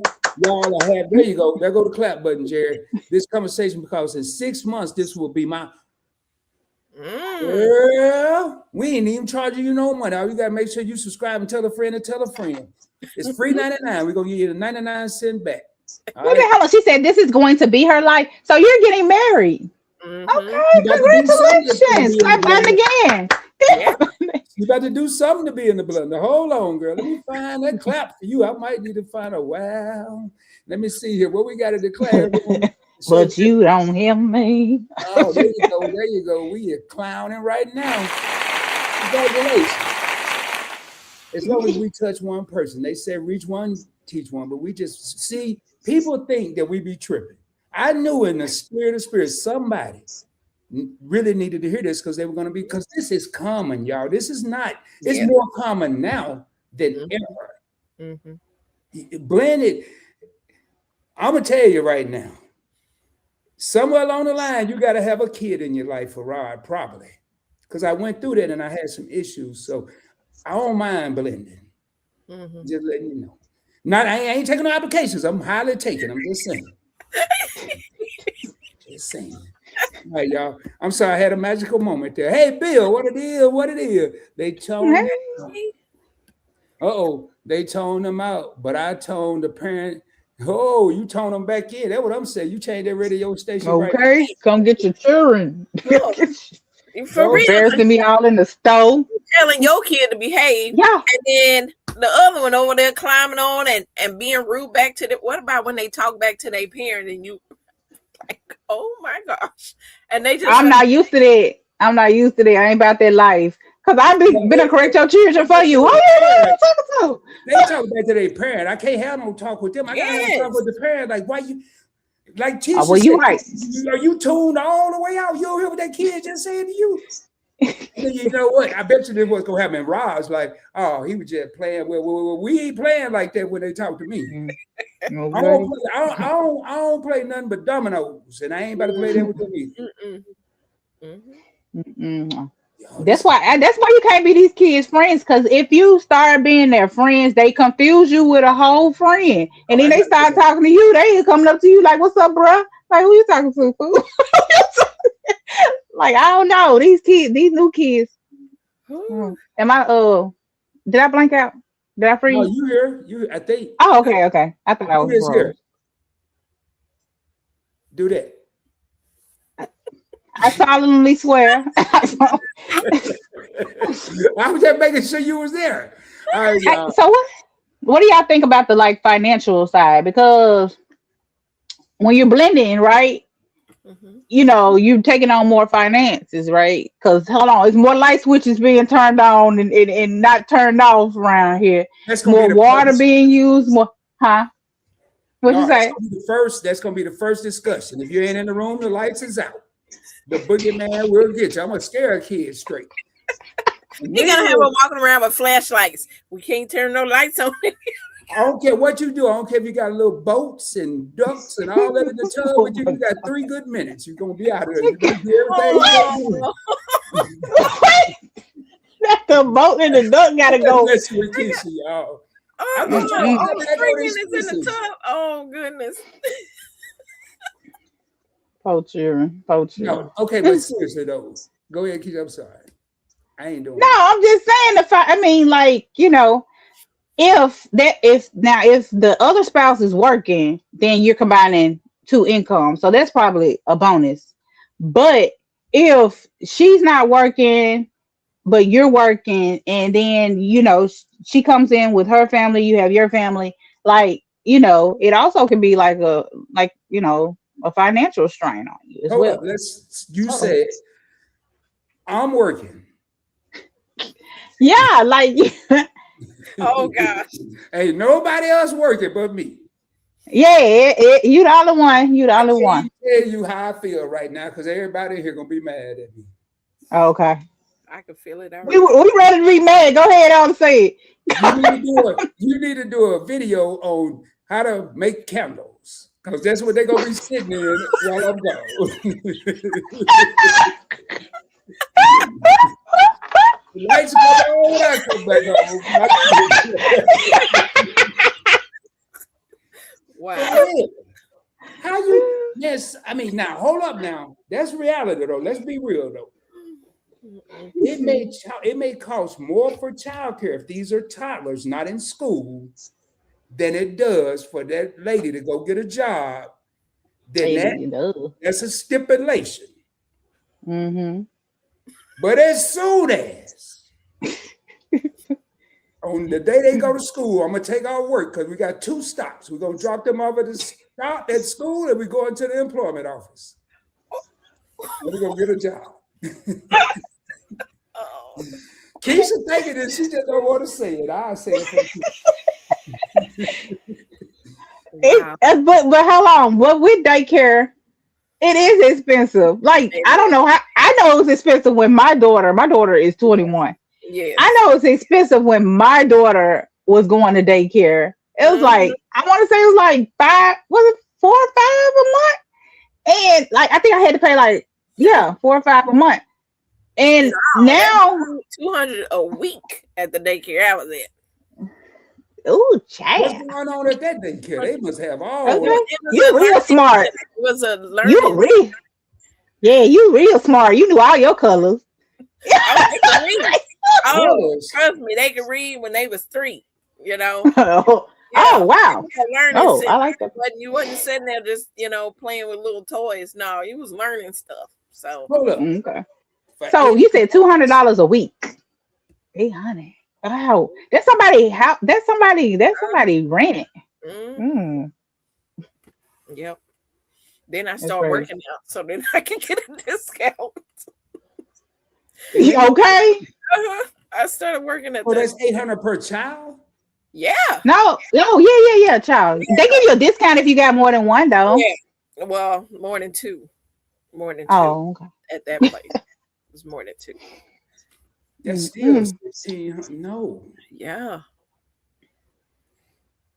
y'all are having, there you go. There go the clap button, Jerry. This conversation, because in 6 months, this will be my, Well, we ain't even charging you no money. All you got to make sure you subscribe and tell a friend and tell a friend. It's free 99. We're going to give you the 99-cent back. What the hell? She said this is going to be her life. So you're getting married. Okay, congratulations. Clap button again. Yeah. You got to do something to be in the blender. Hold on, girl. Let me find that clap for you. I might need to find a wow. Let me see here. What we got to declare. But you don't hear me. Oh, there you go. There you go. We are clowning right now. Congratulations. As long as we touch one person. They said reach one, teach one. But we just see, people think that we be tripping. I knew in the spirit of spirit, somebody really needed to hear this because they were going to be, because this is common, y'all. This is not, it's more common now than ever. Blended. I'm going to tell you right now, somewhere along the line, you got to have a kid in your life for Rod, probably. Because I went through that and I had some issues. So I don't mind blending. Just letting you know. I ain't taking no applications. I'm highly taking. I'm just saying. Just saying. All right, y'all. I'm sorry, I had a magical moment there. Hey, Bill, what it is? They toned them out. They toned them out, but I toned the parent. Oh, you tone them back in. That's what I'm saying. You change that radio station. Okay, right. Come get your children. For real. Embarrassing me all in the stove. Telling your kid to behave. Yeah. And then the other one over there climbing on and being rude back to the, what about when they talk back to their parent and you like, oh my gosh. And they just I'm not used to that. I ain't about that life. Because I've been to correct your children for you. They talk back to their parent. I can't have no talk with them. I gotta have talk with the parent. Like, why you, like Tisha well, you right. Are you tuned all the way out? You don't hear what that kid just said to you? You know what? I bet you this was gonna happen. Rod's like, oh, he was just playing. Well, we ain't playing like that when they talk to me. Okay. I don't play nothing but dominoes, and I ain't about to play that with them either. That's why you can't be these kids' friends. Because if you start being their friends, they confuse you with a whole friend, and then they start talking to you. They coming up to you like, "What's up, bro? Like, who you talking to? Fool?" Like, I don't know these new kids. Am I? Did I blank out? Did I freeze? No, you here? You? I think. Oh, okay. I thought I was here. Do that. I solemnly swear. I was just making sure you was there. All right, y'all. So what do y'all think about the financial side? Because when you're blending, right? You know, you're taking on more finances, right? Because hold on, it's more light switches being turned on and not turned off around here. More water being used, more, huh? What'd you say? That's gonna be the first discussion. If you ain't in the room, the lights is out. The boogeyman will get you. I'm gonna scare a kid straight. You're gonna have them walking around with flashlights. We can't turn no lights on. I don't care what you do. I don't care if you got little boats and ducks and all that in the tub, but you got 3 good minutes. You're gonna be out of there. You're gonna do everything. The boat and the duck gotta go. Let's with Kisha, y'all. Oh goodness. Poacher. No, okay, but seriously though, go ahead, Keisha. I'm sorry, I ain't doing No, I'm just saying the fact. I mean, like, if the other spouse is working, then you're combining two incomes, so that's probably a bonus. But if she's not working, but you're working, and then she comes in with her family, you have your family, like, it also can be like a financial strain on you as Hold up, well. you said I'm working. Yeah, like Oh gosh. Ain't nobody else working but me. yeah, you the only one. You the I only can't one. tell you how I feel right now because everybody in here gonna be mad at me. Okay. I can feel it We already. we ready to be mad. Go ahead on and say it. You need to do a video on how to make candles because that's what they're gonna be sitting in while I'm gone. The lights go on when I come back home. Wow. How you? Yes, I mean now. Hold up, now. That's reality though. Let's be real though. It may cost more for childcare if these are toddlers not in school than it does for that lady to go get a job. That's a stipulation. Mm-hmm. But as soon as on the day they go to school, I'm gonna take our work because we got 2 stops. We're gonna drop them off at the stop at school and we go into the employment office. We're gonna get a job. Oh. Keisha thinking it, she just don't want to say it. I'll say it for Wow. But how long? Well, with daycare, it is expensive. Like, I don't know how. I know it's expensive when my daughter is 21. Yes. I know it's expensive when my daughter was going to daycare. It was like, I want to say it was like 4 or 5 a month, and like I think I had to pay like 4 or 5 a month. And now $200 a week at the daycare I was at. Oh, child. What's going on at that daycare? They must have all. Okay. You real smart. It was a learning. You real smart. You knew all your colors. Oh, trust me, they could read when they was 3. Oh wow. Learning. I like that. You wasn't sitting there just playing with little toys. No, you was learning stuff. So hold up. Okay. So you said $200 a week. $800. Wow, that's somebody rent. Yep. Then I start working out, so then I can get a discount. Okay. I started working at. Well, that's $800 per child. Yeah. No. Yeah, child. Yeah. They give you a discount if you got more than one, though. Yeah. Well, more than 2. More than 2. Oh, okay. At that place, it was more than 2. That's still $1,600. No. Yeah.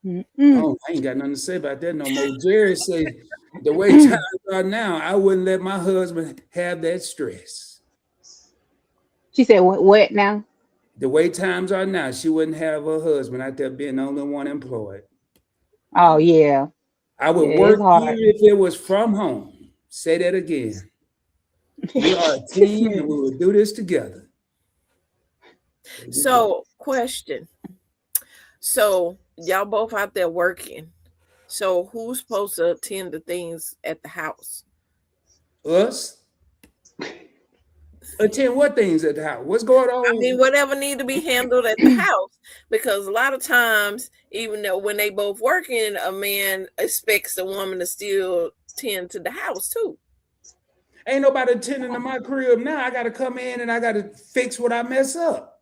Oh, I ain't got nothing to say about that no more. Jerry said the way times are now, I wouldn't let my husband have that stress. She said, what now? The way times are now, she wouldn't have her husband out there being the only one employed. Oh, yeah. I would work even if it was from home. Say that again. We are a team and we will do this together. So, question. So, y'all both out there working. So, who's supposed to attend the things at the house? Us? Attend what things at the house? What's going on? I mean, whatever need to be handled at the house. Because a lot of times, even though when they both working, a man expects the woman to still tend to the house too. Ain't nobody attending to my crib now. I got to come in and I got to fix what I mess up.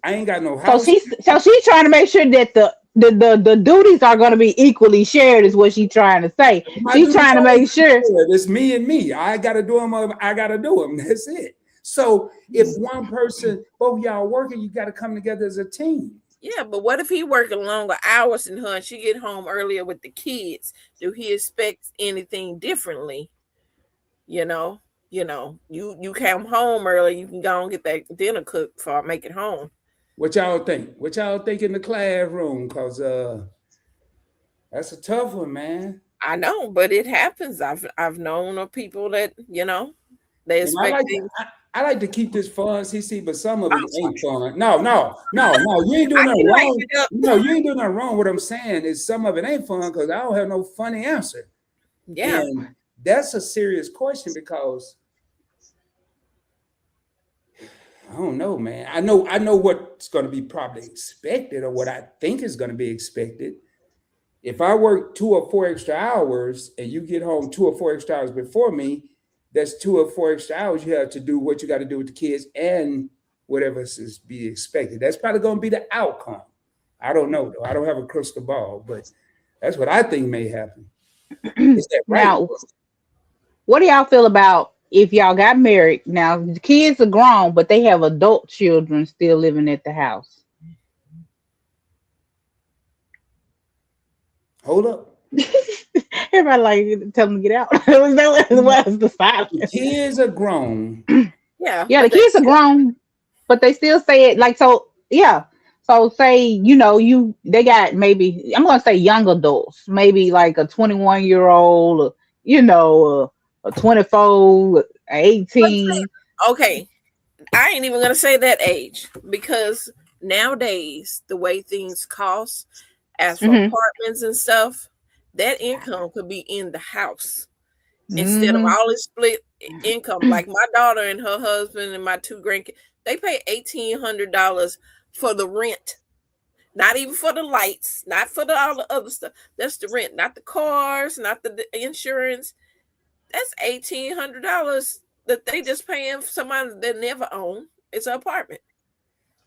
I ain't got no house. So she's trying to make sure that the duties are going to be equally shared, is what she's trying to say. She's trying to make sure it's me and me. I got to do them. I got to do them. That's it. So if one person, both y'all working, you got to come together as a team. Yeah, but what if he working longer hours than her and she get home earlier with the kids? Do he expect anything differently? You come home early, you can go and get that dinner cooked before I make it home. What y'all think? What y'all think in the classroom? Because that's a tough one, man. I know, but it happens. I've known of people that, they And I expect like things. I like to keep this fun, CC, but some of I'm it ain't sorry. fun. No. You ain't doing I nothing didn't like wrong. it up. No, you ain't doing nothing wrong. What I'm saying is some of it ain't fun because I don't have no funny answer. Yeah. And that's a serious question because I don't know, man. I know what's going to be probably expected or what I think is going to be expected. If I work 2 or 4 extra hours and you get home 2 or 4 extra hours before me, that's 2 or 4 extra hours you have to do what you got to do with the kids and whatever is be expected. That's probably going to be the outcome. I don't know though. I don't have a crystal ball, but that's what I think may happen. Is that right? Now, what do y'all feel about if y'all got married? Now, the kids are grown, but they have adult children still living at the house. Hold up. Everybody like tell them to get out. What's the silence? The kids are grown. Yeah. Yeah, the But kids are grown, but they still say it like so. Yeah. So say they got maybe I'm gonna say young adults, maybe like a 21-year-old, or, a 24, a let's say, 18. okay, I ain't even gonna say that age because nowadays the way things cost, as for Mm-hmm. apartments and stuff, that income could be in the house instead of Mm-hmm. all this split income. Like my daughter and her husband and my 2 grandkids, they pay $1,800 for the rent. Not even for the lights, not for all the other stuff. That's the rent, not the cars, not the insurance. That's $1,800 that they just paying for somebody that never own. It's an apartment.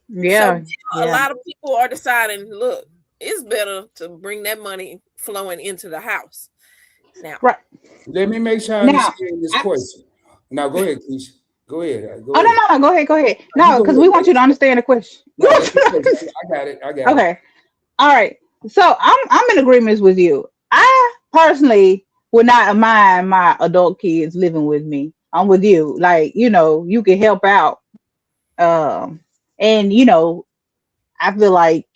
So Yeah, a yeah. lot of people are deciding, look, it's better to bring that money flowing into the house. Now, Right. Let me make sure I Now, understand this I, question. Now go ahead, Keisha. Go ahead. Go oh ahead. no, go ahead, go ahead. You No, go because ahead. we want you to understand the question. No, let me finish. I got it. I got it. Okay. All right. So I'm in agreement with you. I personally would not mind my adult kids living with me. I'm with you. Like, you can help out. And I feel like,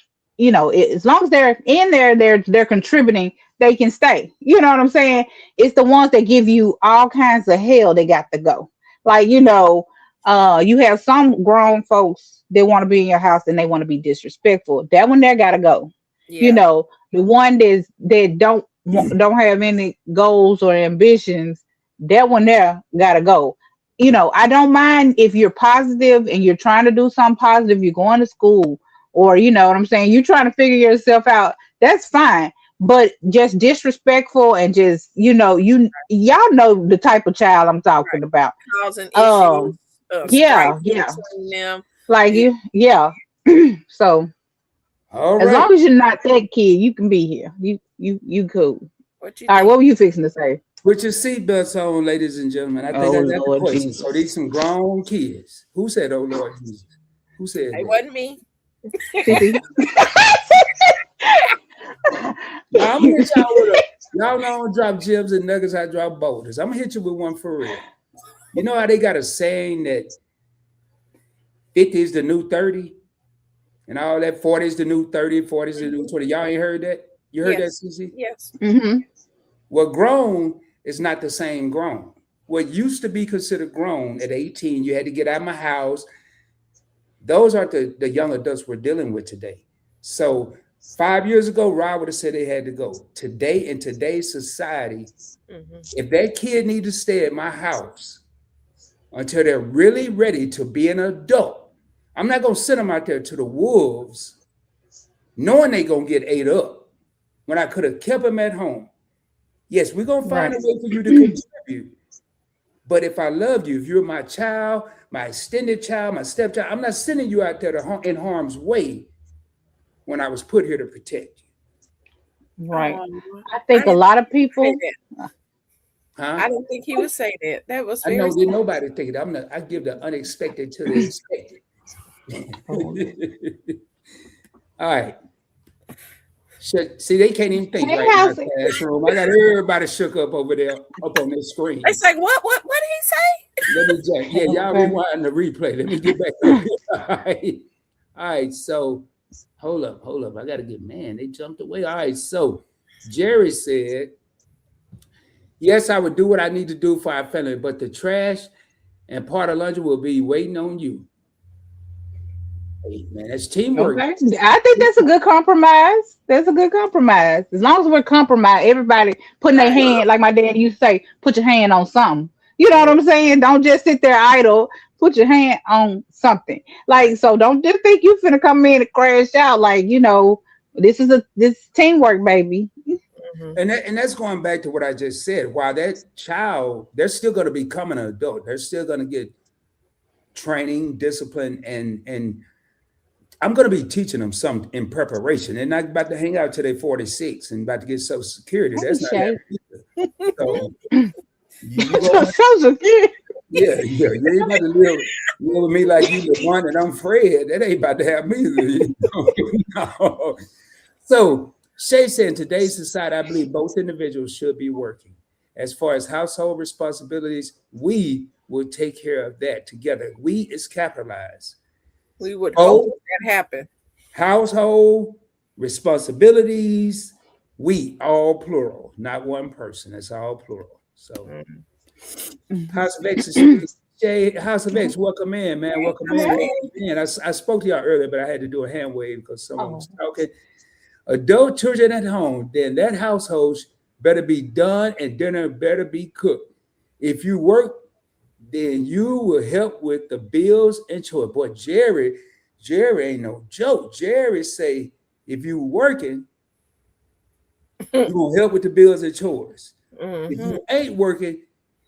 as long as they're in there, they're contributing, they can stay. You know what I'm saying? It's the ones that give you all kinds of hell they got to go. Like, you have some grown folks that want to be in your house and they want to be disrespectful. That one there gotta go. yeah, The one that don't have any goals or ambitions, that one there gotta go. I don't mind if you're positive and you're trying to do something positive, you're going to school, or you know what I'm saying, you're trying to figure yourself out. That's fine. But just disrespectful and just, y'all know the type of child I'm talking about. causing issues, strife Yeah, yeah. between them. Like Yeah. yeah. So All as right. long as you're not that kid, you can be here. You cool. What you All right, think? what were you fixing to say? Put your seatbelts on, ladies and gentlemen. I think Oh I got the Lord question. So Jesus. these some grown kids. Who said, "Oh Lord Jesus"? Who said It that? wasn't me. Sissy. Now I'm gonna hit y'all with a. Y'all know I don't drop gems and nuggets. I drop boulders. I'm gonna hit you with one for real. You know how they got a saying that 50 is the new 30, and all that 40 is the new 30, 40 is the new 20. Y'all ain't heard that? You heard that, Yes. CC? Yes. Mm-hmm. Well, grown is not the same grown. What used to be considered grown at 18, you had to get out of my house. Those aren't the young adults we're dealing with today. So 5 years ago, Rob would have said they had to go. Today, in today's society, Mm-hmm. if that kid need to stay at my house until they're really ready to be an adult, I'm not gonna send them out there to the wolves, knowing they gonna get ate up when I could have kept them at home. Yes, we're gonna find Right. a way for you to contribute. But if I love you, if you're my child, my extended child, my stepchild, I'm not sending you out there in harm's way when I was put here to protect you. Right. Um, I I think a didn't lot of say people. that. Huh? I didn't think he would say that. That was I very know didn't sad. nobody think it. I give the unexpected to the expected. Oh, All right. See, they can't even think hey, right in my house. classroom. I got everybody shook up over there, up on their They screen. say, what did he say? Let me check. Yeah, y'all Okay. rewind the replay. Let me get back up here. All right. All right. So hold up. I gotta get, man, they jumped away. All right. So Jerry said Yes, I would do what I need to do for our family, but the trash and part of laundry will be waiting on you. Hey, man, that's teamwork. Okay. I think that's a good compromise. That's a good compromise. As long as we're compromised, everybody putting their Right. hand, like my dad used to say, put your hand on something. You know what I'm saying? Don't just sit there idle. Put your hand on something. Like, so don't just think you finna come in and crash out. Like, this teamwork, baby. Mhm. And that's going back to what I just said. While that child, they're still going to become an adult. They're still going to get training, discipline, and I'm going to be teaching them something in preparation. They're not about to hang out till they're 46 and about to get Social Security. Hey, That's not Shay. happening either. So you So go, cute. yeah. You ain't about to live with me like you the one and I'm Fred. That ain't about to happen either. No. So Shay said, in today's society, I believe both individuals should be working. As far as household responsibilities, we will take care of that together. We is capitalized. We would hope Both that happen. household responsibilities, we all plural, not one person. It's all plural. So House of X is speaking. Jay, House of X, welcome in, man. Welcome in. Welcome in. I spoke to y'all earlier, but I had to do a hand wave because someone was talking. Adult children at home, then that household better be done and dinner better be cooked. If you work, then you will help with the bills and chores. Boy, Jerry ain't no joke. Jerry say, if you working, you're gonna help with the bills and chores. If you ain't working,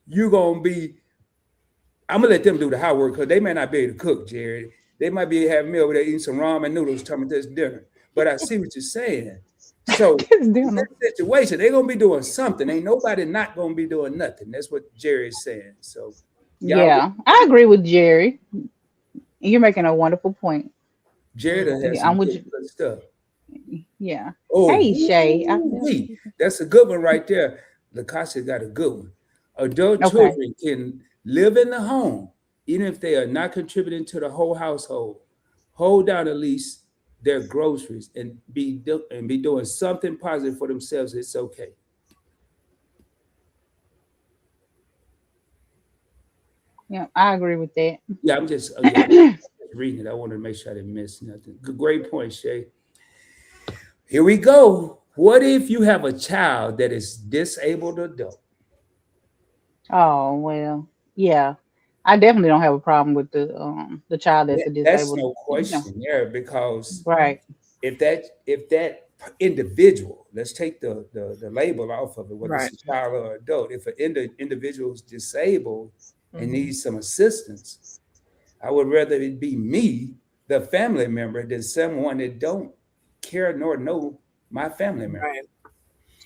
you're gonna be. I'm gonna let them do the hard work because they may not be able to cook, Jerry. They might be having me over there eating some ramen noodles, telling me this dinner. But I see what you're saying. So in this situation, they're gonna be doing something. Ain't nobody not gonna be doing nothing. That's what Jerry's saying. So Yeah, I agree with Jerry. You're making a wonderful point. Jerry done has Yeah, I'm some with good, you. good stuff. Yeah. Oh, Hey, Shay. that's a good one right there. Lakasha got a good one. Adult Okay. children can live in the home, even if they are not contributing to the whole household. Hold down at least their groceries and be doing something positive for themselves. It's okay. Yeah, I agree with that. Yeah, I'm just reading it. I wanted to make sure I didn't miss nothing. Great point, Shay. Here we go. What if you have a child that is disabled adult? Oh well, yeah. I definitely don't have a problem with the child that's a That's disabled. no question there because Right. if that individual, let's take the label off of it, whether it's Right. a child or adult, if an individual is disabled and Mhm. needs some assistance, I would rather it be me, the family member, than someone that don't care nor know my family member. Right.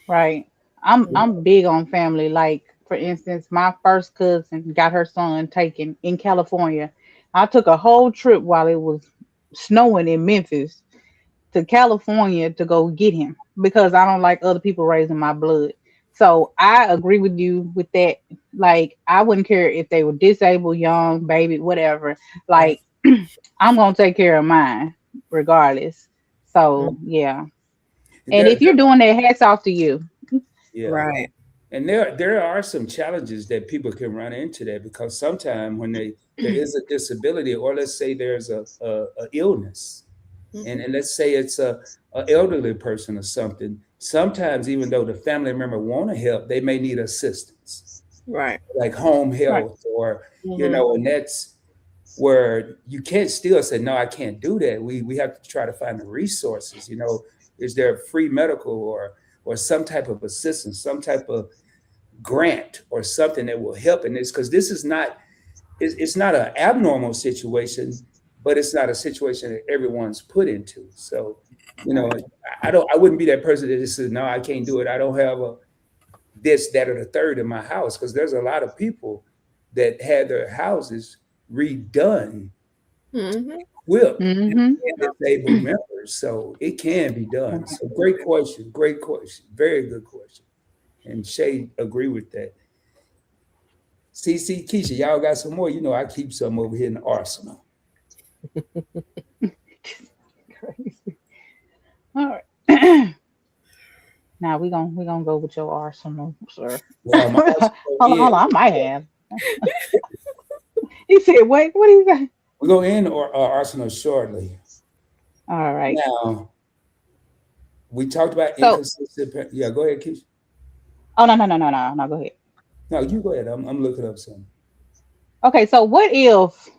Right. I'm big on family. Like for instance, my first cousin got her son taken in California. I took a whole trip while it was snowing in Memphis to California to go get him because I don't like other people raising my blood. So I agree with you with that. Like I wouldn't care if they were disabled, young, baby, whatever. Right. Like I'm gonna take care of mine regardless. So yeah. And There, if you're doing that, hats off to you. yeah. Right. And there are some challenges that people can run into that because sometimes when there is a disability or let's say there's a illness and let's say it's a elderly person or something, sometimes even though the family member want to help, they may need assistance Right. like home Right. health or Mhm. and that's where you can't still say no, I can't do that. We have to try to find the resources. Is there free medical or some type of assistance, some type of grant or something that will help in this because this is not it's not an abnormal situation, but it's not a situation that everyone's put into. So, I wouldn't be that person that just says, no, I can't do it. I don't have a this, that, or the third in my house because there's a lot of people that had their houses redone, Mhm. equipped, Mm-hmm. Yeah. disabled members. So it can be done. So great question. Great question. Very good question. And Shay agree with that. CC Keisha, y'all got some more? I keep some over here in the arsenal. All right. Now Nah, we gonna go with your arsenal, sir. Well, my Hold on, I might have. He said, "Wait, what do you got?" we're going to end our arsenal shortly. All right. Now, we talked about So, inconsistent. Yeah, go ahead, Keisha. oh no, go ahead. No, you go ahead. I'm looking up something. Okay, so what if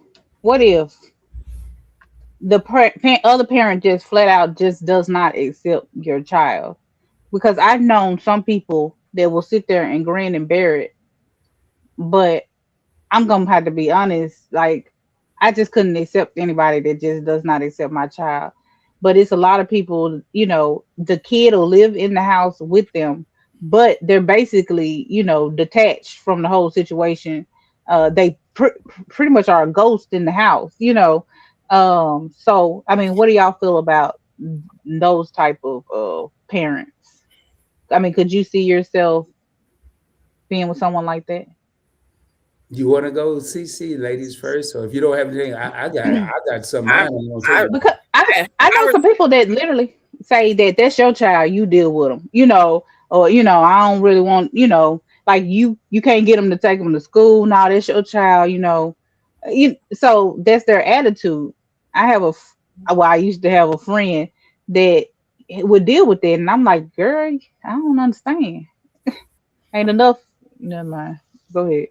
the other parent just flat out just does not accept your child? Because I've known some people that will sit there and grin and bear it, but I'm gonna have to be honest. Like, I just couldn't accept anybody that just does not accept my child. But it's a lot of people, the kid will live in the house with them, but they're basically, detached from the whole situation. They pretty much are a ghost in the house. So I mean, what do y'all feel about those type of parents? I mean, could you see yourself being with someone like that? You want to go, CC, ladies first? So if you don't have anything, I got some I, mine. I'm gonna tell I, you. Because I know I some people that literally say that that's your child, you deal with them, or I don't really want, like you can't get them to take them to school. No, that's your child. So that's their attitude. I have well, I used to have a friend that would deal with that, and I'm like, girl, I don't understand. Ain't enough. Never mind. Go ahead.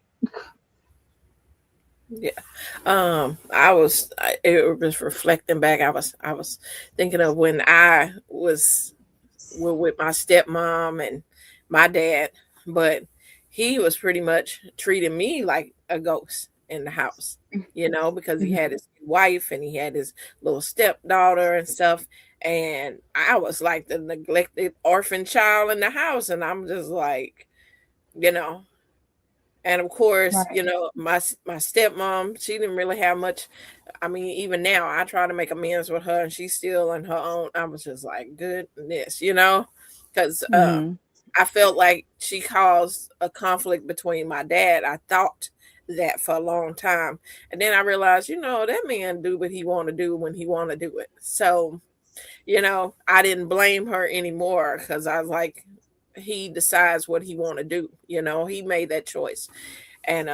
Yeah. It was reflecting back. I was thinking of when I was with my stepmom and my dad, but he was pretty much treating me like a ghost in the house, because he had his wife and he had his little stepdaughter and stuff. And I was like the neglected orphan child in the house. And I'm just like, you know, and of course, Right. my stepmom, she didn't really have much. I mean, even now, I try to make amends with her, and she's still on her own. I was just like, goodness, because Hmm. I felt like she caused a conflict between my dad. I thought that for a long time, and then I realized, that man do what he want to do when he want to do it. So, I didn't blame her anymore because I was like, he decides what he want to do. He made that choice. And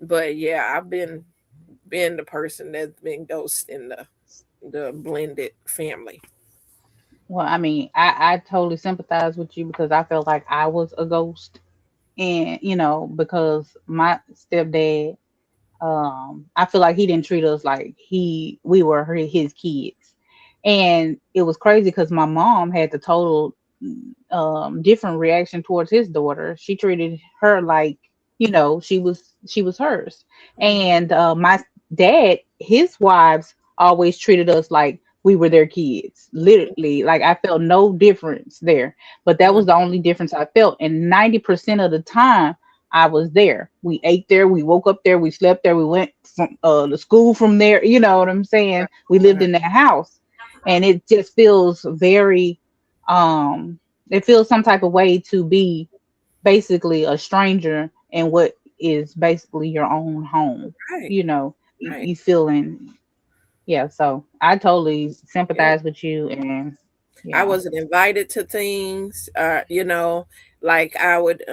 but yeah, I've been the person that's been ghost in the blended family. Well, I mean, I totally sympathize with you because I felt like I was a ghost, and because my stepdad, I feel like he didn't treat us like we were his kids. And it was crazy because my mom had the total different reaction towards his daughter. She treated her like, she was hers. And my dad, his wives always treated us like we were their kids. Literally, like I felt no difference there. But that was Mhm. the only difference I felt. And 90% of the time I was there. We ate there, we woke up there, we slept there, we went from to school from there. You know what I'm saying? We lived Right. in that house. And it just feels very um it feels some type of way to be basically a stranger in what is basically your own home. Right. Right. You feeling, yeah. So I totally Yeah. sympathize with you, and I yeah. wasn't invited to things, like I would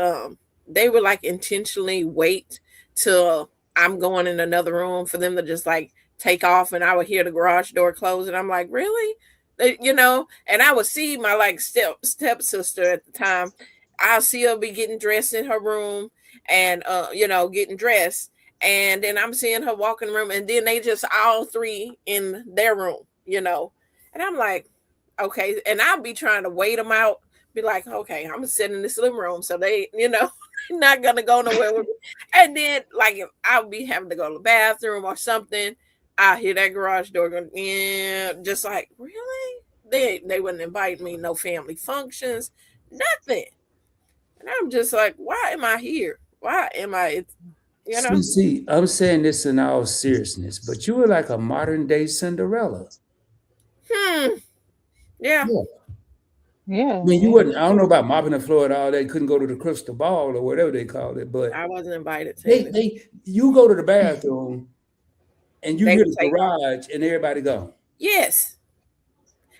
they would like intentionally wait till I'm going in another room for them to just like take off, and I would hear the garage door close and I'm like, "Really?" And I would see my like stepsister at the time. I'll see her be getting dressed in her room and getting dressed, and then I'm seeing her walk in the room, and then they just all three in their room. And I'm like, okay, and I'll be trying to wait them out, be like, okay, I'm gonna sit in this living room, so they, not gonna go nowhere with me. And then, like, if I'll be having to go to the bathroom or something, I hear that garage door going, yeah, just like, really? They wouldn't invite me no family functions, nothing. And I'm just like, why am I here? Why am I? You know? CC, I'm saying this in all seriousness, but you were like a modern day Cinderella. Hmm. Yeah, Yeah. I Yeah, mean, you yeah. wouldn't, I don't know about mopping the floor at all. They couldn't go to the crystal ball or whatever they called it, but I wasn't invited to they, anything. they, you go to the bathroom and you They hear would the take off. garage and everybody gone. Yes.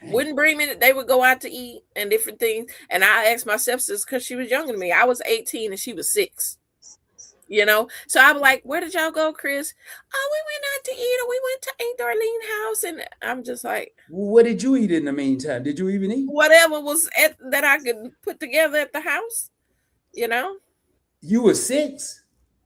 Wouldn't bring me. They would go out to eat and different things. And I asked my stepsisters because she was younger than me. I was 18 and she was 6. So I was like, "Where did y'all go, Chris?" "Oh, we went out to eat, or we went to Aunt Darlene house." And I'm just like, What did you eat in the meantime? Did you even eat? whatever was that I could put together at the house. You know. You were 6,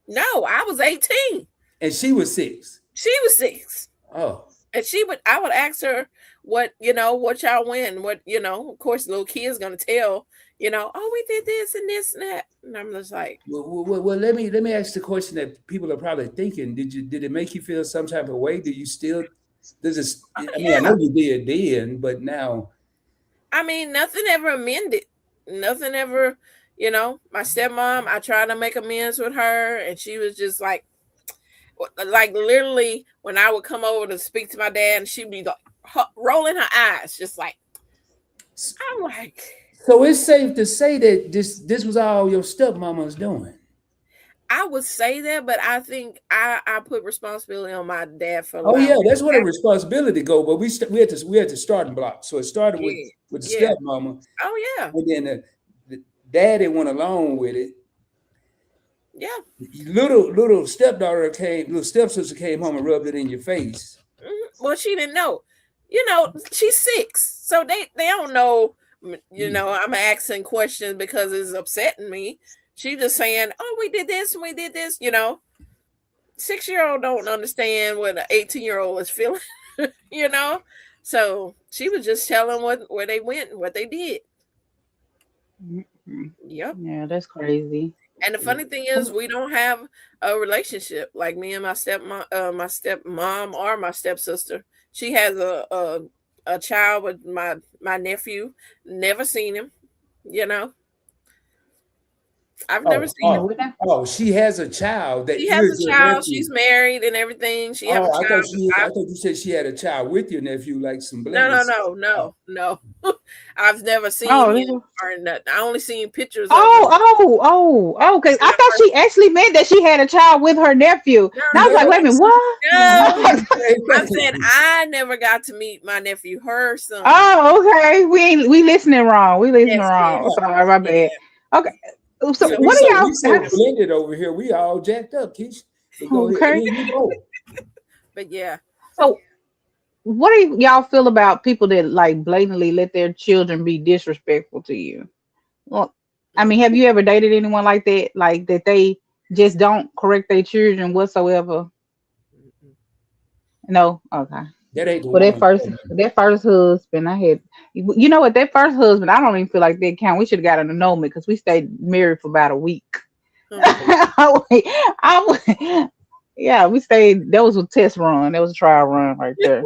No, I was 18. and she was 6. She was 6. Oh, And I would ask her what y'all win, of course, the little kid's gonna tell, "Oh, we did this and this and that." And I'm just like, well, let me ask the question that people are probably thinking. Did it make you feel some type of way? Do you still? Does it? I mean, I yeah. know you did then, but now. I mean, nothing ever amended. Nothing ever, my stepmom, I tried to make amends with her, and she was just like literally when I would come over to speak to my dad, and she'd be like, rolling her eyes, just like, I'm like. So it's safe to say that this was all your stepmama was doing. I would say that, but I think I put responsibility on my dad for. Oh yeah, that's where the responsibility go. But we had the starting block. So it started with the stepmama. Oh yeah. And then the daddy went along with it. Yeah. Little stepsister came home and rubbed it in your face. Mm-hmm. Well, she didn't know. She's 6, so they don't know. I'm asking questions because it's upsetting me. She just saying, "Oh, we did this and we did this." 6-year-old don't understand what an 18-year-old is feeling. So she was just telling where they went and what they did. Mm-hmm. Yep. Yeah, that's crazy. And the funny thing is, we don't have a relationship like me and my stepmom or my stepsister. She has a child with my nephew. Never seen him. I've never seen him. Oh, she has a child. She has a child. She's married and everything. She has a child. I thought you said she had a child with your nephew, like some blessings. No. I've never seen him or nothing. I only seen pictures of him. Okay. I thought she actually meant that she had a child with her nephew. No, I was like, wait a minute, what? No. I said I never got to meet my nephew, her son. Oh, okay. We listening wrong. Wrong. Sorry, my bad. Okay. So what are y'all? We so blended over here. We all jacked up, Kisha. Okay. But yeah. So, what do y'all feel about people that like blatantly let their children be disrespectful to you? Well, I mean, have you ever dated anyone like that? Like that they just don't correct their children whatsoever? No. Okay. That ain't the well, that first husband I had. You know what? That first husband, I don't even feel like that count. We should have got an annulment because we stayed married for about a week. Yeah, we stayed. That was a test run. That was a trial run right there.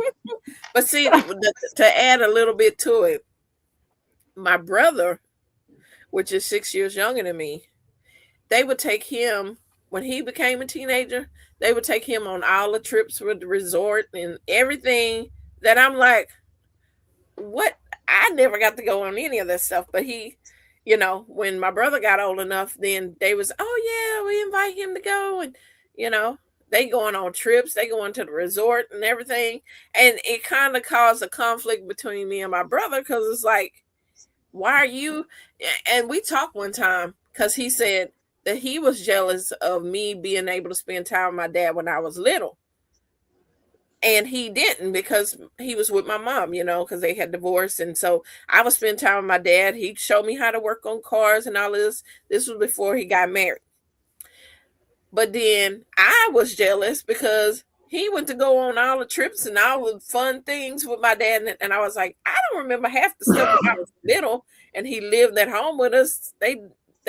But see, to add a little bit to it, my brother, which is 6 years younger than me, they would take him when he became a teenager. They would take him on all the trips with the resort and everything that I'm like, what? I never got to go on any of that stuff. But he, when my brother got old enough, then they was, oh yeah, we invite him to go. And, they going on trips, they going to the resort and everything. And it kind of caused a conflict between me and my brother because it's like, why are you? And we talked one time because he said that he was jealous of me being able to spend time with my dad when I was little. And he didn't because he was with my mom, because they had divorced. And so I would spend time with my dad. He showed me how to work on cars and all this. This was before he got married. But then I was jealous because he went to go on all the trips and all the fun things with my dad. And I was like, I don't remember half the stuff when I was little. And he lived at home with us. They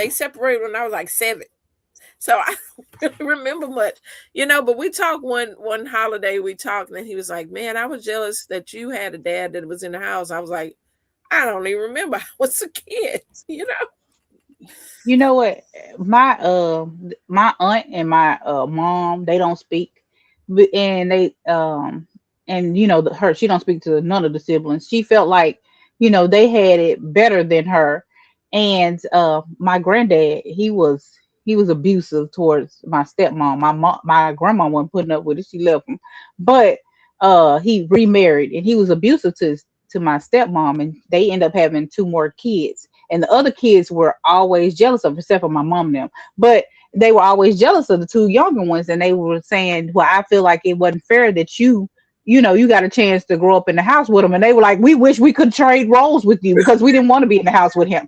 separated when I was like 7. So I don't really remember much, but we talked one holiday, we talked and he was like, man, I was jealous that you had a dad that was in the house. I was like, I don't even remember. I was a kid, You know what? My aunt and my mom, they don't speak. And they and she don't speak to none of the siblings. She felt like, they had it better than her. And my granddad, he was abusive towards my stepmom. My grandma wasn't putting up with it. She left him. But he remarried and he was abusive to to my stepmom, and they end up having 2 more kids. And the other kids were always jealous of, except for my mom and them. But they were always jealous of the 2 younger ones, and they were saying, "Well, I feel like it wasn't fair that you got a chance to grow up in the house with him." And they were like, "We wish we could trade roles with you because we didn't want to be in the house with him."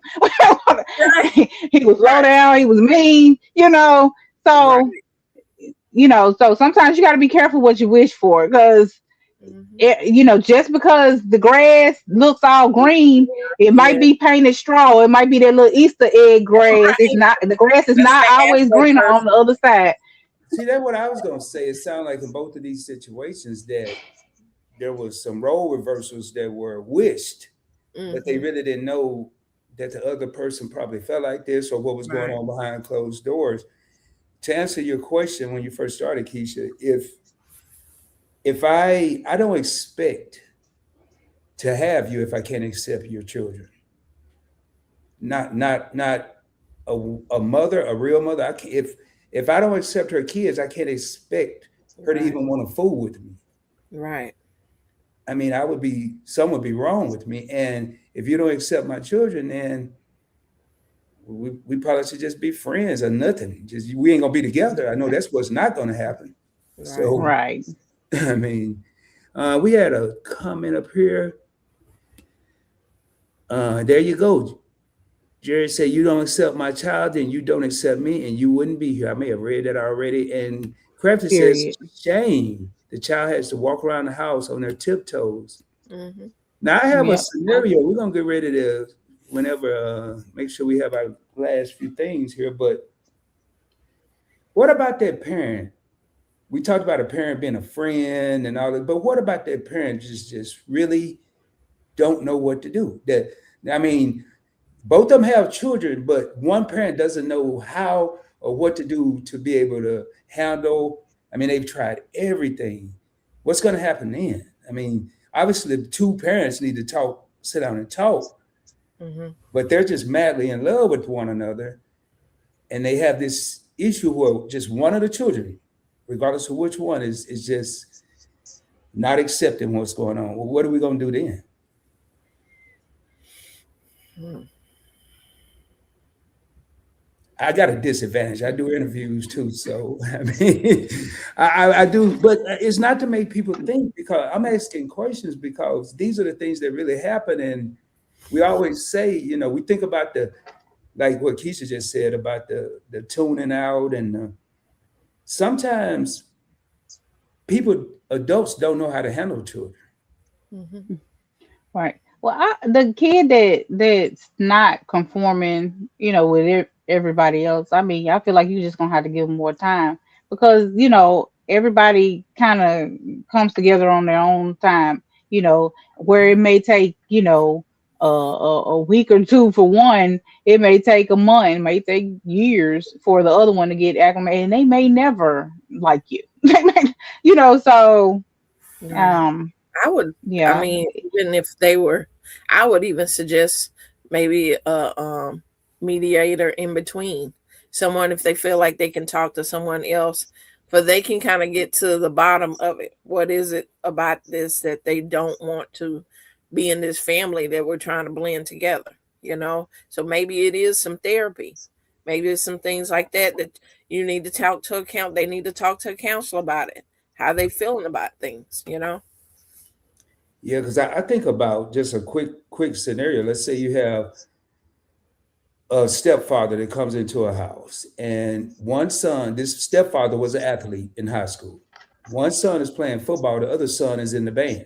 He was low down, he was mean, So, Right. so sometimes you got to be careful what you wish for, because just because the grass looks all green, it might Yeah. be painted straw. It might be that little Easter egg grass. It's Right. not, the grass is That's not the always greener on the astroturf. other side. See, that's what I was gonna say. It sounded like in both of these situations that there was some role reversals that were wished, but they Mm-hmm. really didn't know that the other person probably felt like this or what was going Right. on behind closed doors. To answer your question when you first started, Keisha, if I don't expect to have you if I can't accept your children. Not a mother, a real mother. I can't, if I don't accept her kids, I can't expect her to Right. even want to fool with me. Right. I mean, some would be wrong with me. And if you don't accept my children, then we probably should just be friends or nothing. Just we ain't gonna be together. I know that's what's not gonna happen. Right. So Right. I mean, we had a comment up here. There you go. Jerry said, "You don't accept my child, then you don't accept me, and you wouldn't be here." I may have read that already. And Crafty says, Period. "Shame. The child has to walk around the house on their tiptoes." Mm-hmm. Now, I have a Yep. scenario. We're going to get ready to, whenever, make sure we have our last few things here. But what about that parent? We talked about a parent being a friend and all that, but what about that parent just really don't know what to do? I mean, both of them have children, but one parent doesn't know how or what to do to be able to handle. I mean, they've tried everything. What's going to happen then? I mean, obviously, the two parents need to talk, sit down and talk, Mm-hmm. but they're just madly in love with one another. And they have this issue where just one of the children, regardless of which one, is just not accepting what's going on. Well, what are we going to do then? Mm-hmm. I got a disadvantage. I do interviews too, so I mean, I do, but it's not to make people think, because I'm asking questions because these are the things that really happen, and we always say, we think about like what Keisha just said about the tuning out, and sometimes adults don't know how to handle children. Mm-hmm. Right. Well, the kid that's not conforming, with everybody else. I mean, I feel like you just gonna have to give them more time, because everybody kind of comes together on their own time. Where it may take a week or two for one, it may take a month, it may take years for the other one to get acclimated, and they may never like you. So Right. um, I would, I yeah. mean, even if they were, I would even suggest maybe a mediator in between. Someone, if they feel like they can talk to someone else, for they can kind of get to the bottom of it. What is it about this that they don't want to be in this family that we're trying to blend together? So maybe it is some therapy. Maybe it's some things like that you need to talk to they need to talk to a counselor about it. How they feeling about things? Yeah, because I think about just a quick scenario. Let's say you have a stepfather that comes into a house, and one son, this stepfather was an athlete in high school. One son is playing football, the other son is in the band.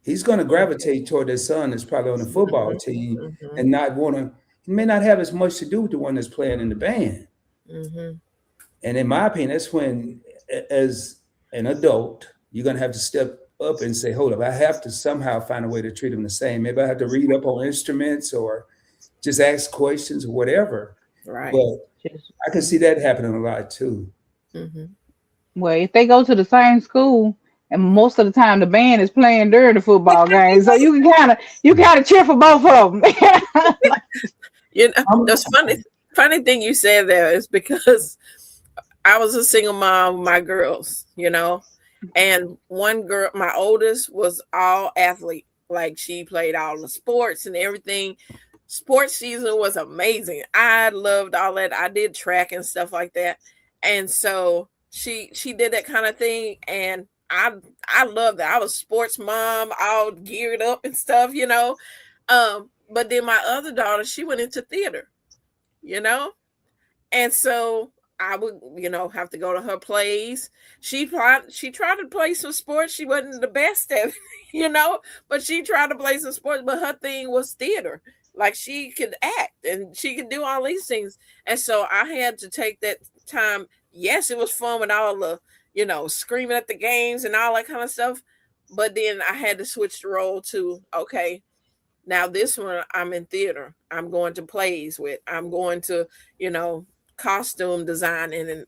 He's going to gravitate toward that son that's probably on the football team Mhm, and not want to, he may not have as much to do with the one that's playing in the band. mhm, And in my opinion, that's when, as an adult, you're going to have to step up and say, hold up, I have to somehow find a way to treat them the same. Maybe I have to read up on instruments or just ask questions or whatever. right. But I can see that happening a lot too. Mhm. Well, if they go to the same school, and most of the time the band is playing during the football game, so you kind of cheer for both of them. That's funny. Funny thing you said there is because I was a single mom with my girls, and one girl, my oldest, was all athlete. Like she played all the sports and everything. Sports season was amazing. I loved all that. I did track and stuff like that. And so she did that kind of thing, and I loved that. I was sports mom, all geared up and stuff, you know. But then my other daughter, she went into theater, you know? And so I would, have to go to her plays. She tried to play some sports. She wasn't the best at it, but she tried to play some sports, but her thing was theater. Like she could act and she could do all these things. And so I had to take that time. Yes, it was fun with all the, screaming at the games and all that kind of stuff. But then I had to switch the role to, okay, now this one I'm in theater. I'm going to plays with. I'm going to, costume designing, and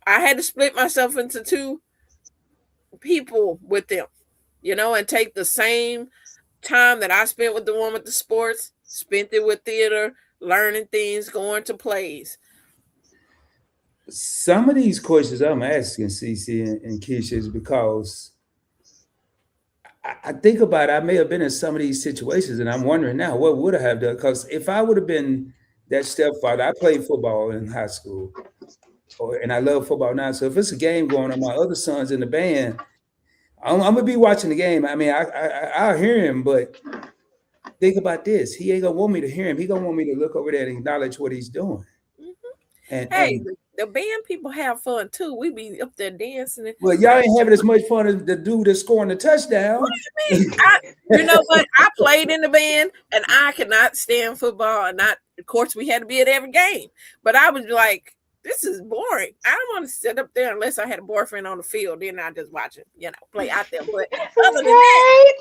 I had to split myself into two people with them, and take the same time that I spent with the one with the sports, spent it with theater, learning things, going to plays. Some of these questions I'm asking CC and Kisha is because I think about it, I may have been in some of these situations, and I'm wondering now what would I have done? Because if I would have been that stepfather, I played football in high school, and I love football now. So if it's a game going on, my other son's in the band, I'm gonna be watching the game. I mean, I'll hear him, but think about this: he ain't gonna want me to hear him. He gonna want me to look over there and acknowledge what he's doing. Mm-hmm. And the band people have fun too. We be up there dancing. Well, y'all ain't having as much fun as the dude that's scoring the touchdown. What do you mean? You know what? I played in the band, and I could not stand football. And of course, we had to be at every game. But I was like, this is boring. I don't want to sit up there unless I had a boyfriend on the field. Then I just watch it, play out there. But other than that,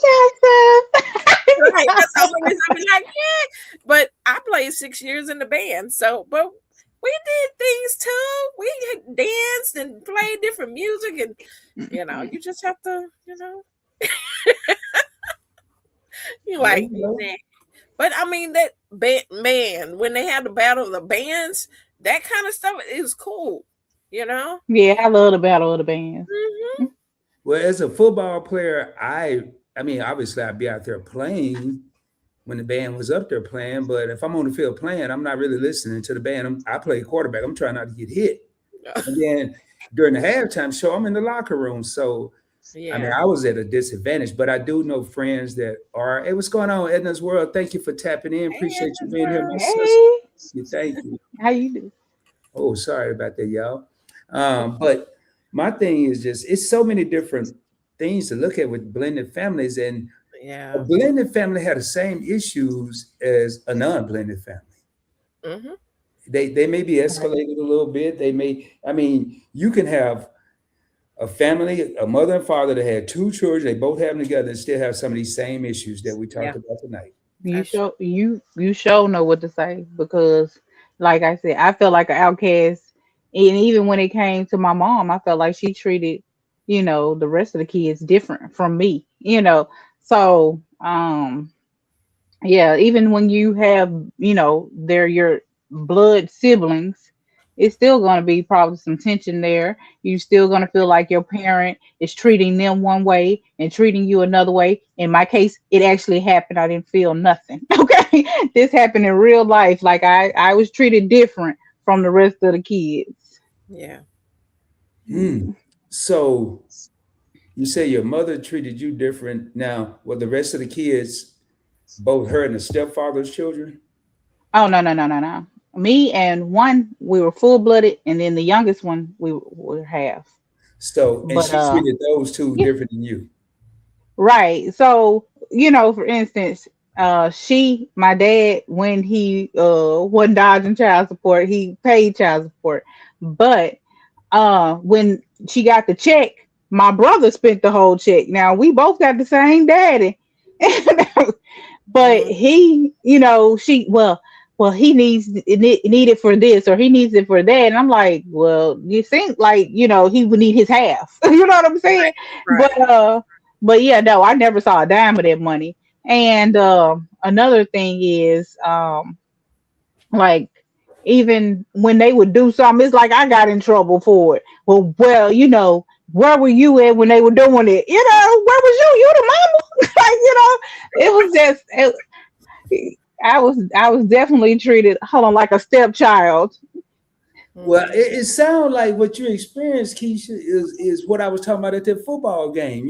right, that's the only reason I be like, yeah. But I played 6 years in the band, but we did things too. We danced and played different music, and you just have to, you like. But I mean that man, when they had the battle of the bands, that kind of stuff is cool, Yeah, I love the battle of the bands. Mm-hmm. Well, as a football player, I mean, obviously I'd be out there playing when the band was up there playing, but if I'm on the field playing, I'm not really listening to the band. I play quarterback. I'm trying not to get hit. And then during the halftime show, I'm in the locker room. So, yeah. I mean, I was at a disadvantage, but I do know friends that are, hey, what's going on, Edna's World? Thank you for tapping in. Appreciate you being here, my sister. Thank you. How you do? Oh, sorry about that, y'all. But my thing is just, it's so many different things to look at with blended families, and a blended family had the same issues as a non-blended family. Mm-hmm. They may be escalated a little bit. They may, I mean, you can have a family, a mother and father that had two children, they both have them together and still have some of these same issues that we talked about tonight. You sure know what to say, because like I said, I felt like an outcast. And even when it came to my mom, I felt like she treated, the rest of the kids different from me, So, even when you have, they're your blood siblings, it's still going to be probably some tension there. You're still going to feel like your parent is treating them one way and treating you another way. In my case, it actually happened. I didn't feel nothing. Okay. This happened in real life. Like I was treated different from the rest of the kids. Yeah. So you say your mother treated you different. Now, were the rest of the kids both her and the stepfather's children? Oh, no. Me and one, we were full-blooded, and then the youngest one, we were half. So, and she treated those two different than you. Right. So, for instance, my dad, when he wasn't dodging child support, he paid child support. But when she got the check, my brother spent the whole check. Now, we both got the same daddy. But he, he needs it for this, or he needs it for that. And I'm like, well, you think like, he would need his half. You know what I'm saying? Right. But yeah, no, I never saw a dime of that money. And another thing is, like, even when they would do something, it's like I got in trouble for it. Well, where were you at when they were doing it? Where was you? You the mama? Like, It was just I was definitely treated, hold on, like a stepchild. Well, it sounds like what you experienced, Keisha, is what I was talking about at the football game,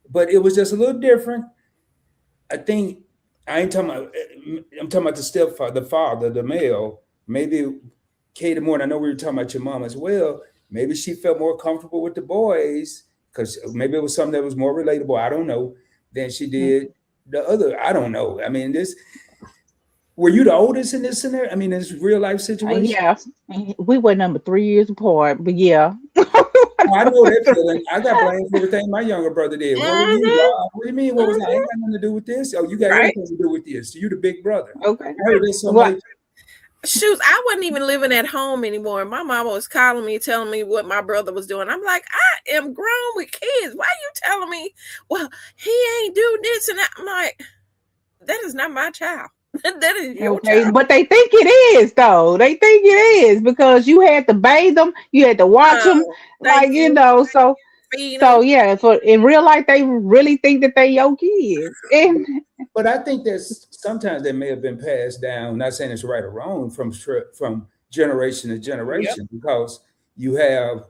but it was just a little different. I think I ain't talking about. I'm talking about the stepfather, the father, the male. Maybe Katie Moore. And I know we were talking about your mom as well. Maybe she felt more comfortable with the boys because maybe it was something that was more relatable. I don't know than she did the other. I don't know. I mean, this. Were you the oldest in this scenario? I mean, in this real life situation. Yeah, we were number 3 years apart, but yeah. I know that feeling. I got blamed for everything my younger brother did. What were you, Rob? What do you mean? What was that? I ain't got nothing to do with this. Oh, you got Right. everything to do with this. You the big brother. Okay. I heard this so Well, much. Shoot, I wasn't even living at home anymore. My mama was calling me, telling me what my brother was doing. I'm like, I am grown with kids. Why are you telling me? Well, he ain't do this and that. I'm like, that is not my child. That is your okay, child. but they think it is though. They think it is because you had to bathe them, you had to watch them, Thank you. So Feed so them. yeah. For in real life, they really think that they your kids. And But I think there's sometimes they may have been passed down. Not saying it's right or wrong from generation to generation because you have.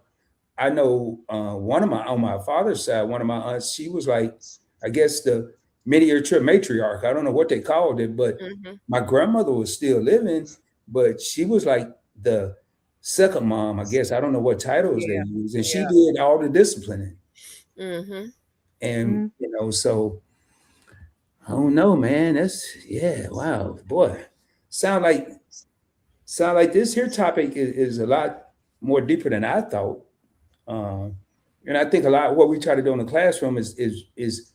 I know one of my on my father's side, one of my aunts. She was like, I guess the miniature matriarch. I don't know what they called it, but my grandmother was still living, but she was like the second mom, I guess. I don't know what titles they use, and she did all the disciplining. And so I don't know, man. That's wow, boy. Sound like this here topic is a lot more deeper than I thought. And I think a lot of what we try to do in the classroom is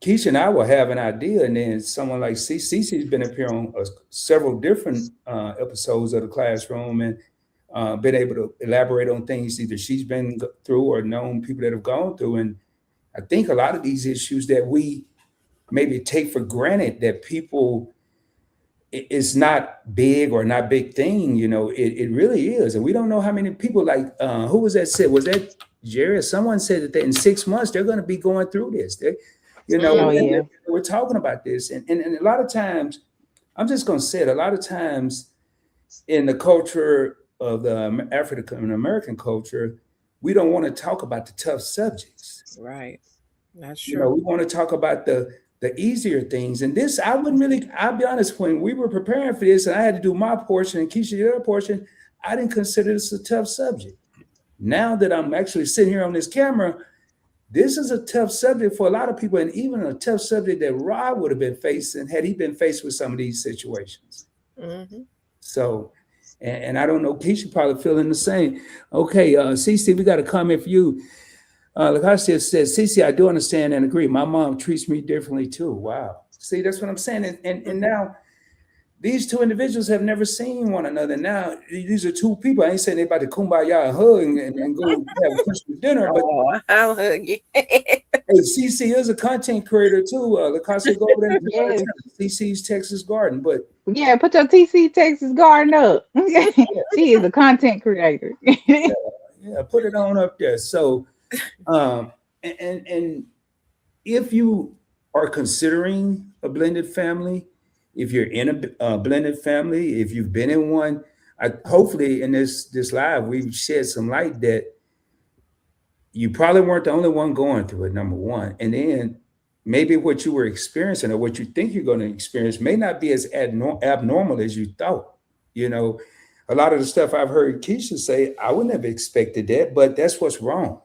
Keisha and I will have an idea, and then someone like Cece's been up here on several different episodes of the classroom and been able to elaborate on things either she's been through or known people that have gone through. And I think a lot of these issues that we maybe take for granted that people it's not big or not big thing, it really is. And we don't know how many people like who was that said? Was that Jerry? Someone said that in 6 months they're going to be going through this. Oh, yeah. We're talking about this. And a lot of times, I'm just going to say it, a lot of times in the culture of the African American culture, we don't want to talk about the tough subjects. Right. That's true. We want to talk about the easier things. And this, I'll be honest, when we were preparing for this and I had to do my portion and Keisha your portion, I didn't consider this a tough subject. Now that I'm actually sitting here on this camera, this is a tough subject for a lot of people, and even a tough subject that Rob would have been facing had he been faced with some of these situations. So, and I don't know, Keisha probably feeling the same. Okay, Cece, we got a comment for you. Lacasia says, Cece, I do understand and agree. My mom treats me differently too. Wow. See, that's what I'm saying. And now these two individuals have never seen one another. Now these are two people. I ain't saying they about to kumbaya and hug and go have a Christmas dinner, but I'll hug you. hey, Cece is a content creator too. Lacasia, go over there and CC's Texas Garden. But yeah, put your TC Texas Garden up. She is a content creator. yeah, put it on up there. So and if you are considering a blended family, if you're in a blended family, if you've been in one, hopefully in this live, we've shed some light that you probably weren't the only one going through it, number one. And then maybe what you were experiencing or what you think you're going to experience may not be as abnormal as you thought. A lot of the stuff I've heard Keisha say, I would never expected that, but that's what's wrong.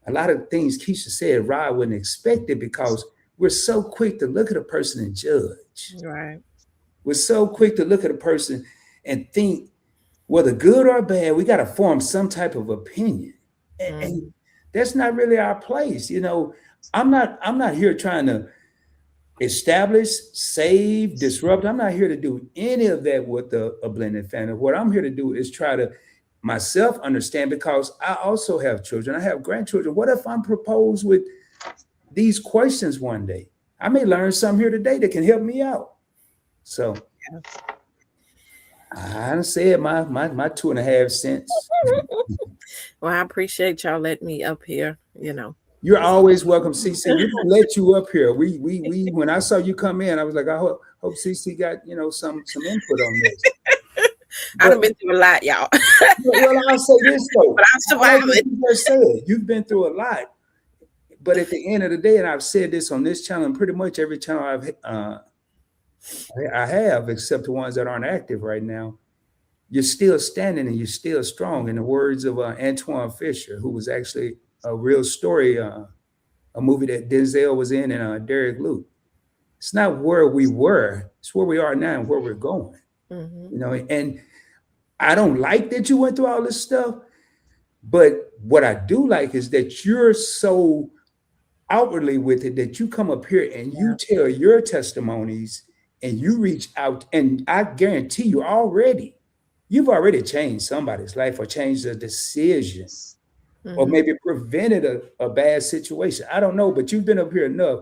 A lot of things Keisha said, Rod wouldn't expect it because we're so quick to look at a person and judge. Right. We're so quick to look at a person and think, whether good or bad, we got to form some type of opinion. And that's not really our place. I'm not here trying to establish, save, disrupt. I'm not here to do any of that with a blended family. What I'm here to do is try to myself understand, because I also have children. I have grandchildren. What if I'm proposed with these questions one day? I may learn something here today that can help me out. So I said my 2.5 cents. Well, I appreciate y'all letting me up here, You're always welcome, CC. We're gonna let you up here. We when I saw you come in, I was like, I hope CC got some input on this. I done been through a lot, y'all. Well, I'll say this though. But I'm surviving. You just said you've been through a lot, but at the end of the day, and I've said this on this channel and pretty much every channel I have, except the ones that aren't active right now, you're still standing and you're still strong. In the words of Antoine Fisher, who was actually a real story, a movie that Denzel was in, and Derek Luke. It's not where we were; it's where we are now and where we're going. Mm-hmm. And I don't like that you went through all this stuff, but what I do like is that you're so outwardly with it that you come up here and you tell your testimonies and you reach out, and I guarantee you've already changed somebody's life or changed a decision or maybe prevented a bad situation. I don't know, but you've been up here enough.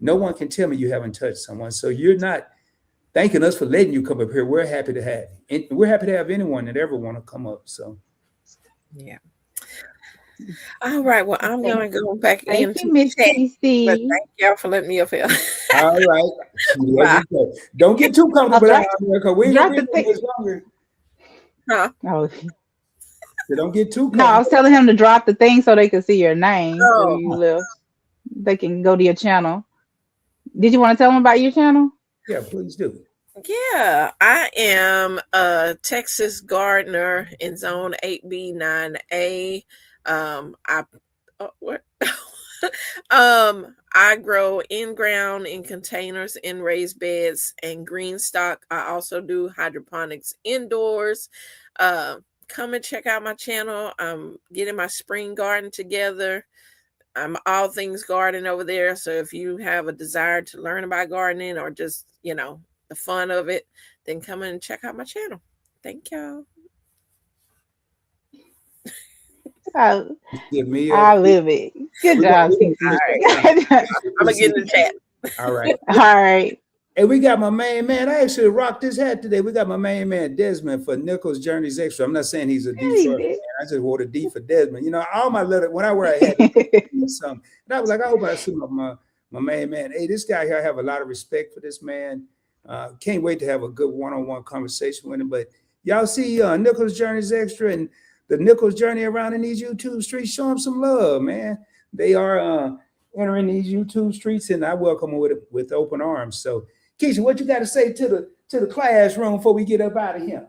No one can tell me you haven't touched someone. So you're not thanking us for letting you come up here. We're happy to have you. And we're happy to have anyone that ever want to come up. So yeah. All right. Well, I'm gonna go back Thank into you, Miss chat, CC. but thank y'all for letting me up here. all right. Don't get too comfortable out here because we ain't gonna be here much longer. Huh? Oh, So don't get too no, I was telling him to drop the thing so they could see your name. Oh. Where you live. They can go to your channel. Did you want to tell them about your channel? Yeah, please do. Yeah, I am a Texas gardener in Zone 8B9A. What? I grow in ground, in containers, in raised beds, and green stock. I also do hydroponics indoors. Come and check out my channel. I'm getting my spring garden together. I'm all things garden over there. So if you have a desire to learn about gardening or just, the fun of it, then come and check out my channel. Thank y'all. Give me I live it. Good job, CC. I'm gonna get in the chat. All right. All right. Hey, we got my main man. I actually rocked this hat today. We got my main man Desmond for Nichols Journeys Extra. I'm not saying he's a D for man. I just wore the D for Desmond. All my letter when I wear a hat, something. And I was like, I hope I see my main man. Hey, this guy here, I have a lot of respect for this man. Can't wait to have a good one-on-one conversation with him. But y'all see Nichols Journeys Extra and the Nichols Journey around in these YouTube streets. Show them some love, man. They are entering these YouTube streets, and I welcome them with open arms. So, Kisha, what you got to say to the classroom before we get up out of here?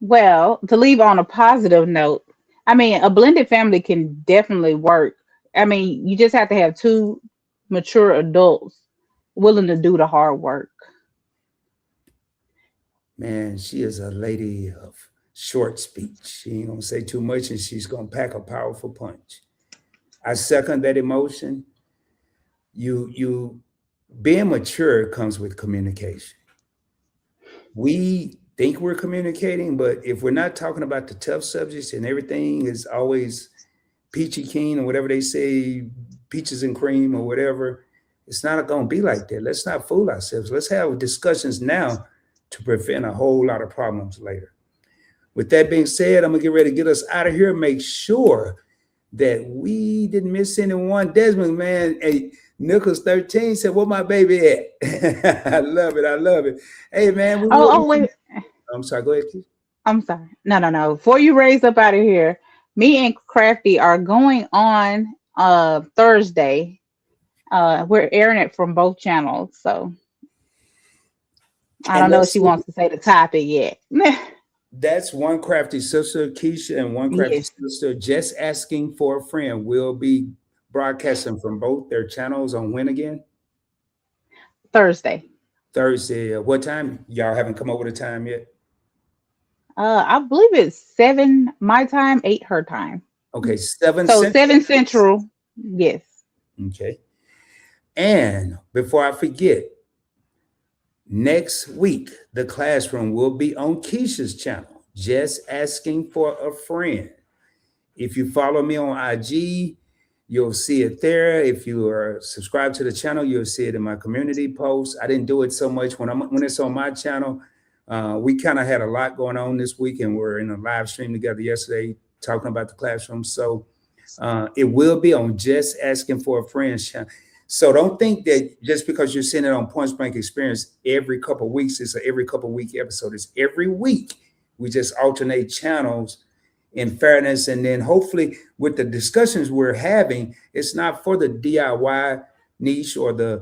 Well, to leave on a positive note, I mean, a blended family can definitely work. I mean, you just have to have two mature adults willing to do the hard work. Man, she is a lady of short speech. She ain't gonna say too much, and she's gonna pack a powerful punch. I second that emotion. You being mature comes with communication. We think we're communicating, but if we're not talking about the tough subjects and everything is always peachy keen or whatever they say, peaches and cream or whatever, it's not going to be like that. Let's not fool ourselves. Let's have discussions now to prevent a whole lot of problems later. With that being said, I'm going to get ready to get us out of here. Make sure that we didn't miss anyone. Desmond, man, hey, Nichols 13 said, "Where my baby at?" I love it. I love it. Hey, man. Wait. I'm sorry. Go ahead, Keith. I'm sorry. No. Before you raise up out of here, me and Crafty are going on Thursday. We're airing it from both channels, so I don't know if she wants to say the topic yet. That's one crafty sister, Kisha, and one crafty sister, Just Asking for a Friend, will be broadcasting from both their channels on when again? Thursday. What time? Y'all haven't come up with a time yet? I believe it's 7 my time, 8 her time. Okay, 7 So Central. 7 Central. Yes. Okay. And before I forget, next week, the classroom will be on Kisha's channel, Just Asking for a Friend. If you follow me on IG, you'll see it there. If you are subscribed to the channel, you'll see it in my community posts. I didn't do it so much when it's on my channel. We kind of had a lot going on this week, and we're in a live stream together yesterday talking about the classroom. So It will be on Just Asking for a Friend channel. So don't think that just because you're seeing it on Point Blank Experience every couple of weeks, it's an every couple of week episode. It's every week. We just alternate channels in fairness. And then hopefully with the discussions we're having, it's not for the DIY niche or the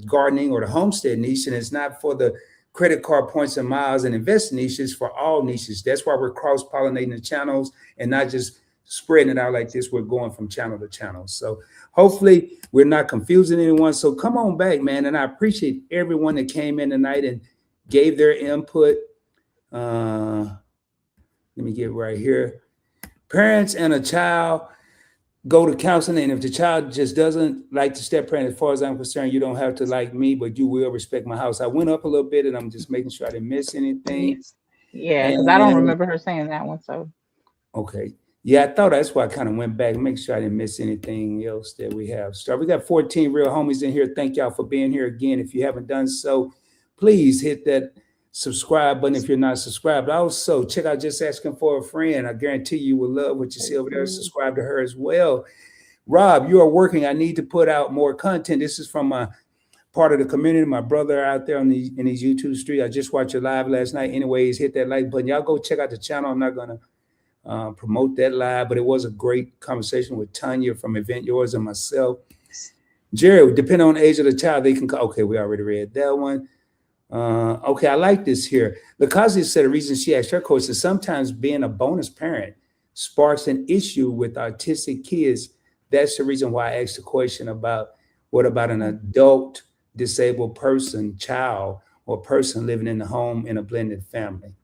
gardening or the homestead niche. And it's not for the credit card points and miles and invest niches, for all niches. That's why we're cross-pollinating the channels and not just spreading it out like this. We're going from channel to channel. So hopefully we're not confusing anyone. So come on back, man. And I appreciate everyone that came in tonight and gave their input. Let me get right here. Parents and a child go to counseling. And if the child just doesn't like the step parent, as far as I'm concerned, you don't have to like me, but you will respect my house. I went up a little bit and I'm just making sure I didn't miss anything. Yeah, because I don't remember her saying that one. So okay. Yeah, I thought that's why I kind of went back and make sure I didn't miss anything else that we have. So we got 14 real homies in here. Thank y'all for being here again. If you haven't done so, please hit that subscribe button if you're not subscribed. Also, check out Just Asking for a Friend. I guarantee you will love what you see over there. Subscribe to her as well. Rob, you are working. I need to put out more content. This is from my part of the community, my brother out there in these YouTube streets. I just watched your live last night. Anyways, hit that like button. Y'all go check out the channel. I'm not going to promote that live, but it was a great conversation with Tanya from Event Yours and myself. Jerry, depending on the age of the child, they can okay, we already read that one. Okay, I like this here. Lakazi said the reason she asked her coach is sometimes being a bonus parent sparks an issue with autistic kids. That's the reason why I asked the question about what about an adult disabled person, child, or person living in the home in a blended family.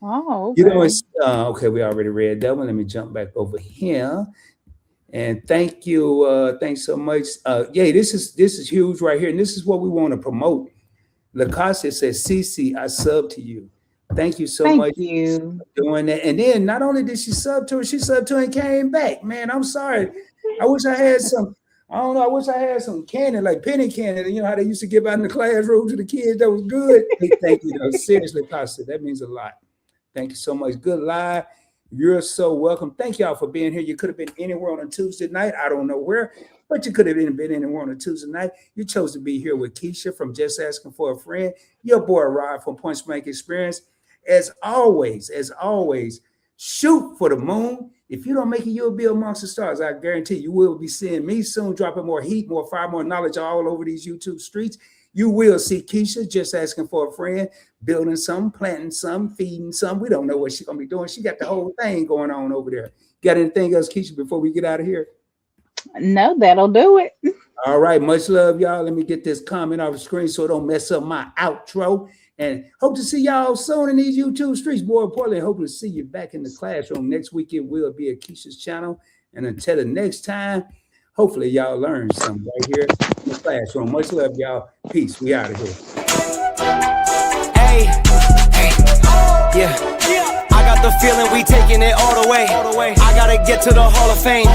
oh, okay. You know, it's okay. We already read that one. Let me jump back over here. And thank you. Thanks so much. Yeah, this is huge right here. And this is what we want to promote. Lacoste says, Cece, I sub to you. Thank you so much for doing that. And then not only did she sub to her, she subbed to her and came back. Man, I'm sorry. I wish I had some, I don't know, I wish I had some candy, like penny candy. You know how they used to give out in the classroom to the kids? That was good. Hey, thank you, though. Seriously, Lacoste, that means a lot. Thank you so much. Good live. You're so welcome. Thank y'all for being here. You could have been anywhere on a Tuesday night. I don't know where, but you could have been anywhere on a Tuesday night. You chose to be here with Kisha from Just Asking for a Friend. Your boy Rod from Point Blank Experience. As always, shoot for the moon. If you don't make it, you'll be amongst the stars. I guarantee you will be seeing me soon, dropping more heat, more fire, more knowledge all over these YouTube streets. You will see Kisha Just Asking for a Friend, building some, planting some, feeding some. We don't know what she's going to be doing. She got the whole thing going on over there. Got anything else, Kisha, before we get out of here? No, that'll do it. All right. Much love, y'all. Let me get this comment off the screen so it don't mess up my outro. And hope to see y'all soon in these YouTube streets. More importantly, hope to see you back in the classroom. Next week, it will be at Kisha's channel. And until the next time, hopefully y'all learn something right here in the classroom. Much love, y'all. Peace. We out of here. Hey, yeah. I got the feeling we taking it all the way. I gotta get to the Hall of Fame.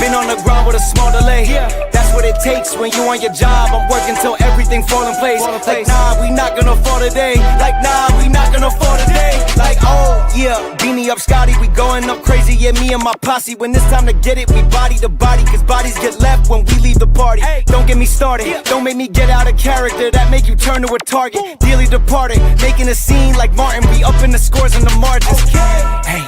Been on the ground with a small delay. That's what it takes when you on your job. I'm working till everything fall in place. Like, nah, we not gonna fall today. Like, nah, we not gonna fall today. Like, oh, yeah, beanie up Scotty. We going up crazy, yeah, me and my posse. When it's time to get it, we body to body. Cause bodies get left when we leave the party. Don't get me started, don't make me get out of character. That make you turn to a target. Dearly departed, making a scene like Martin. We up in the scores and the margins. Hey,